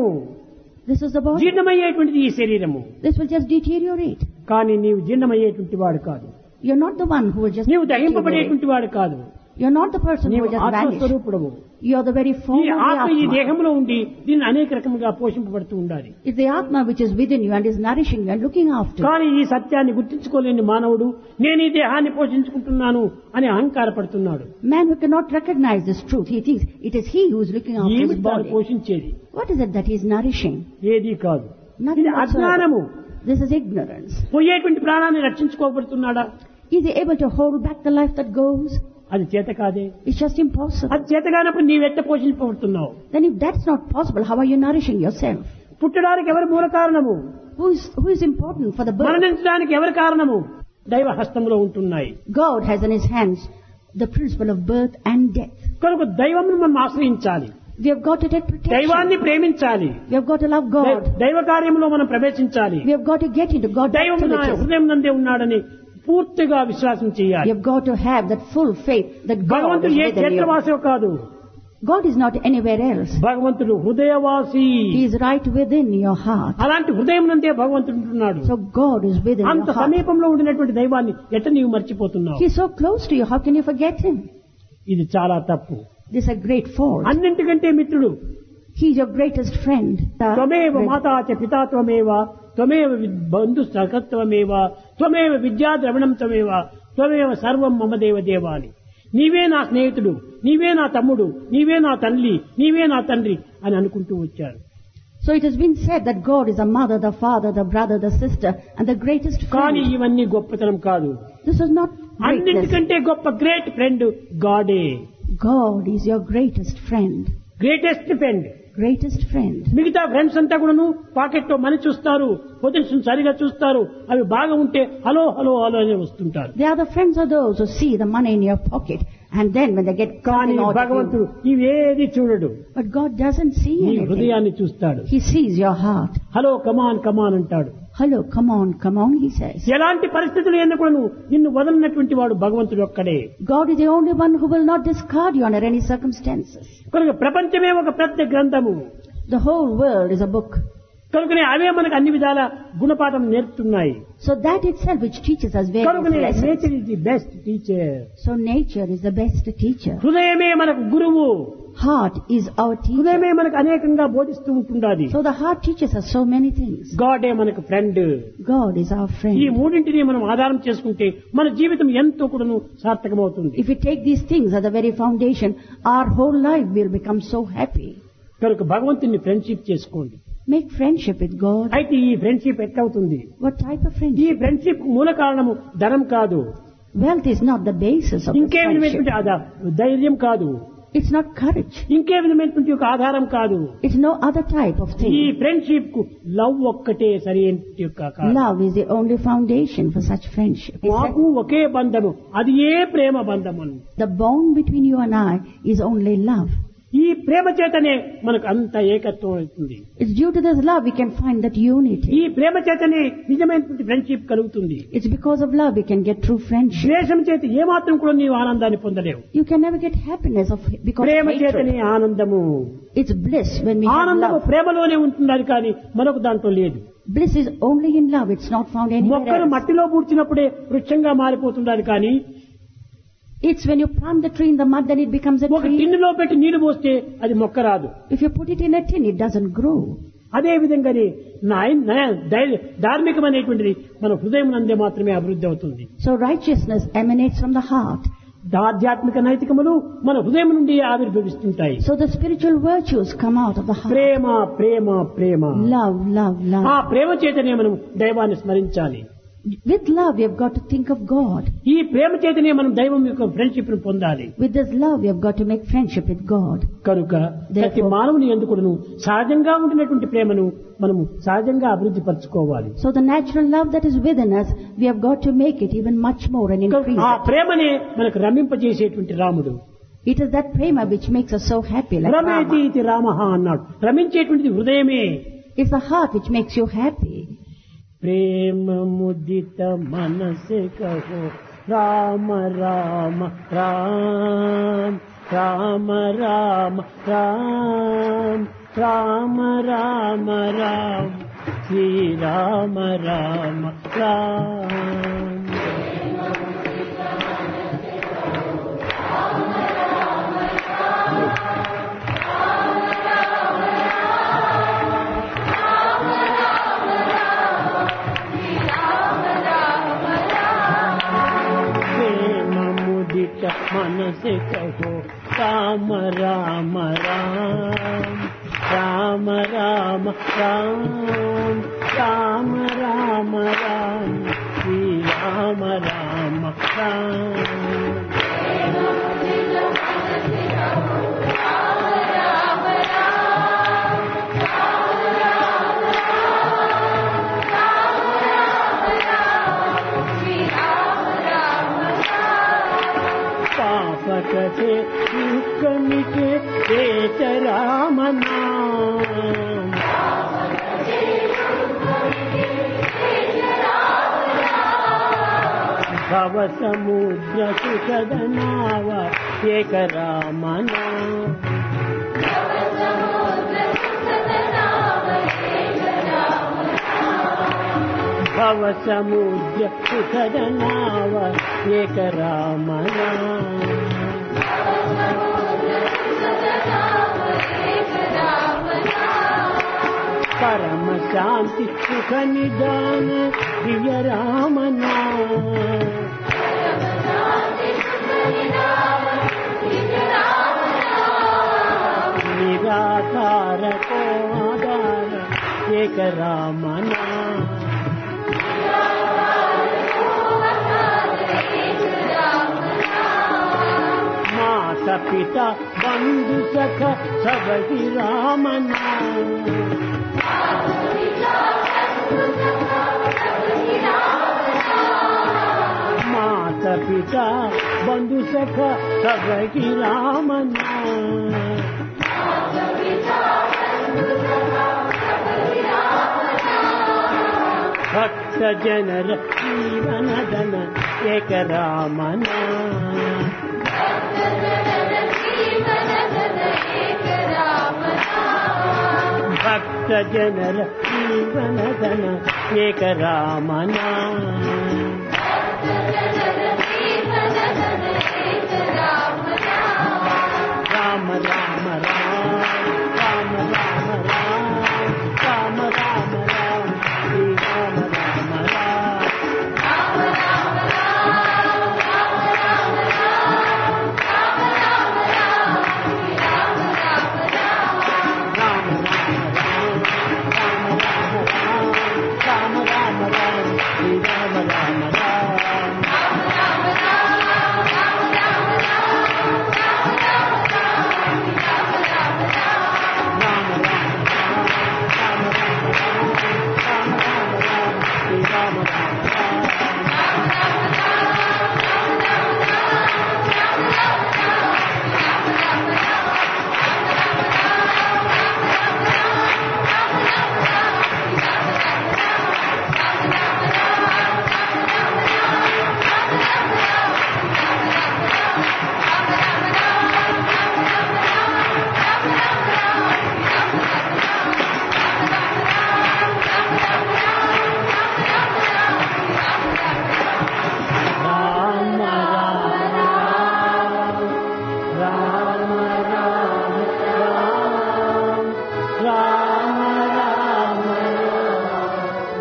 This is the body. జీర్ణమయ్యేటువంటిది ఈ శరీరము. This will just deteriorate. కానీ నీవు జీర్ణమయ్యేటువంటి వాడు కాదు. You're not the one who will just నీవు take you away. దహింపబడేటువంటి వాడు కాదు. You're not the person who నీవు will just vanish. ఆత్మస్వరూపుడవు. You're the very ఈ form of ఆత్మ the ఈ Atma. దేహంలో ఉండి దీన్ని అనేక రకముగా పోషింపబడుతూ ఉండాలి. It's the Atma which is within you and is nourishing you and looking after you. కానీ ఈ సత్యాన్ని గుర్తించుకోలేని మానవుడు నేను ఈ దేహాన్ని పోషించుకుంటున్నాను అని అహంకారపడుతున్నాడు. Man who cannot recognize this truth, he thinks it is he who is looking after ఏమి his తాను body. పోషించేది? What is it that he is nourishing? ఏది కాదు. Nothing ఇది అజ్ఞానము. whatsoever. This is ignorance. పోయేటువంటి ప్రాణాన్ని రక్షించుకోబడుతున్నాడా? Is he able to hold back the life that goes? అది చేత కాదే. It's just impossible. అది చేత కానప్పుడు నీవెట్ట పోషించబడుతున్నావు? Then if that's not possible, how are you nourishing yourself? పుట్టడానికి ఎవరు మూల కారణము? Who is important for the birth? మరణించడానికి ఎవరు కారణము? దైవ హస్తంలో ఉంటున్నాయి. God has in his hands the principle of birth and death. కనుక దైవమును మనం ఆశ్రయించాలి. We have got to take protection. దైవాన్ని ప్రేమించాలి. We have got to love God. దైవ కార్యంలో మనం ప్రవేశించాలి. We have got to get into God's దైవం నా activities. హృదయం నందే ఉన్నాడని పూర్తిగా విశ్వాసం You చేయాలి. have got to have that full faith that God is భగవంతుడు ఏ within you. క్షేత్రవాసో కాదు. God is not anywhere else. భగవంతుడు హృదయవాసి. He is right within your heart. అలాంటి హృదయం నందే భగవంతుడు ఉంటున్నాడు. So God is within అంత your heart. సమీపంలో ఉండినటువంటి దైవాన్ని ఎట్ట నీవు మర్చిపోతున్నావు? He is so close to you. How can you forget him? ఇది చాలా తప్పు. This is a great fault. అన్నింటికంటే మిత్రుడు. He is your greatest friend. త్వమేవ మాతా చ పితా త్వమేవ త్వమేవ బంధు సఖత్వమేవ త్వమేవ విద్యా ద్రవిణం త్వమేవ త్వమేవ సర్వం మమ దేవ దేవాని. నీవే నా స్నేహితుడు, నీవే నా తమ్ముడు, నీవే నా తల్లి, నీవే నా తండ్రి అని అనుకుంటూ వచ్చారు. So it has been said that God is the mother, the father, the brother, the sister, and the greatest కానీ friend. ఇవన్నీ గొప్పతనం కాదు. This is not greatness. అన్నింటికంటే గొప్ప గ్రేట్ ఫ్రెండ్ గాడే. God is your greatest friend. Greatest friend. Greatest friend. మిగతా friends అంతా కూడాను పాకెట్ లో మనీ చూస్తారు, పొజిషన్ సరిగా చూస్తారు, అవి బాగా ఉంటే హలో హలో హలో అని వస్తుంటారు. The other friends are those who see the money in your pocket, and then when they get కానీ something out of భగవంతుడు you. ఇవేది చూడడు. But God doesn't see నీ anything. హృదయాన్ని చూస్తాడు. He sees your heart. Hello come on come on అంటాడు. Hello, come on, he says. ఎలాంటి పరిస్థితులు ఎన్నకూడను నిన్ను వదలనటువంటి వాడు భగవంతుడు ఒక్కడే. God is the only one who will not discard you under any circumstances. కనుక ప్రపంచమే ఒక పెద్ద గ్రంథము. The whole world is a book. కనుకనే అవే మనకు అన్ని విధాల గుణపాఠం నేర్పుతున్నాయి. So that itself which teaches us various కనుకనే lessons. Nature is the best teacher. So nature is the best teacher. హృదయమే మనకు గురువు. Heart is our teacher. హృదయమే మనకు అనేకంగా బోధిస్తూ ఉంటుండాలి. So the heart teaches us so many things. గాడే మనకు ఫ్రెండ్. God is our ఈ friend. మూడింటిని మనం ఆధారం చేసుకుంటే మన జీవితం ఎంతో కూడాను సార్థకమవుతుంది. If we take these things as the very foundation, our whole life will become so happy. కనుక భగవంతుని ఫ్రెండ్షిప్ చేసుకోండి. Make friendship with God. అయితే ఈ ఫ్రెండ్షిప్ ఎట్లవుతుంది? What type of ఈ friendship? ఫ్రెండ్షిప్ మూల కారణము ధనం కాదు, Wealth is not the basis of the ఇంకే friendship. విధమైనటువంటి ధైర్యం కాదు, It's not courage. ఇంకే విధమైనటువంటి ఒక ఆధారం కాదు. It's no other type of ఈ thing. ఫ్రెండ్షిప్ కు లవ్ ఒక్కటే సరైన యొక్క కారణం. Love is the only foundation for such friendship. It's మాకు ఒకే బంధము, అది ఏ ప్రేమ బంధము. the bond between you and I is only love. ఈ ప్రేమ చేతనే మనకు అంత ఏకత్వం అవుతుంది. It's due to this love we can find that ఈ unity. ప్రేమ చేతనే నిజమైనటువంటి ఫ్రెండ్షిప్ కలుగుతుంది. It's because of love we can get true friendship. ద్వేషం చేత ఏమాత్రం కూడా నీవు ఆనందాన్ని పొందలేవు. You can never get happiness because of ప్రేమ చేతనే hatred. ఆనందము. It's bliss when we have ఆనందము love. ప్రేమలోనే ఉంటున్నది కానీ మరొక దాంట్లో లేదు. Bliss is only in love. It's not found anywhere మొక్కను else. మట్టిలో పూడ్చినప్పుడే వృక్షంగా మారిపోతున్నది కానీ It's when you plant the tree in the mud, then it becomes a ఒక tree. టిన్నులో పెట్టి నీళ్లు పోస్తే అది మొక్క రాదు. If you put it in a tin, it doesn't grow. అదే విధంగానే ధార్మికమైనటువంటిది మన హృదయం నందే మాత్రమే అభివృద్ధి అవుతుంది. So righteousness emanates from the heart. ఆధ్యాత్మిక నైతికములు మన హృదయం నుండి ఆవిర్భవిస్తుంటాయి. So the spiritual virtues come out of the heart. Prema Prema Prema. Love, love, ఆ love. ప్రేమ చేతనే మనం దైవాన్ని స్మరించాలి. With love, we have got to think of God. ఈ ప్రేమ చేతనే మనం దైవం యొక్క ఫ్రెండ్షిప్ ను పొందాలి. With this love, we have got to make friendship with God. కనుక ప్రతి మానవుని ఎందుకును సహజంగా ఉండినటువంటి ప్రేమను మనము సహజంగా అభివృద్ధి పరచుకోవాలి. So the natural love that is within us, we have got to make it even much more and increase ఆ it. ప్రేమనే మనకు రమింపజేసేటువంటి రాముడు. It is that prema which makes us so happy, like రమేతి Rama. ఇది రామః అన్నాడు. రమించేటువంటిది హృదయమే. It's the heart which makes you happy. ప్రేమ ముదిత మనసే కహో రామ రామ రామ రామ రామ రామ రామ రామ రామ శ్రీ రామ రామ రామ. से कहो राम राम राम राम राम राम राम राम राम श्री राम राम राम। कथे दुख मिटे देत राम नाम भव समुद्र सुखद नाव एक राम नाम भव समुद्र सुखद नाव एक राम नाम परम शांति सुख निदान प्रिय राम नाम निराधार को आधार एक राम नाम माता पिता बंधु सखा सब ही राम नाम माता पिता बंधु सखा सब की राम नाम भक्त जनर जीवन धन एक राम नाम भक्त जनर जीवन धन एक राम नाम राम राम राम राम राम राम राम राम राम श्री राम राम राम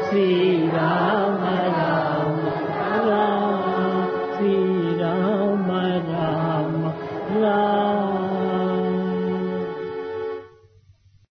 श्री राम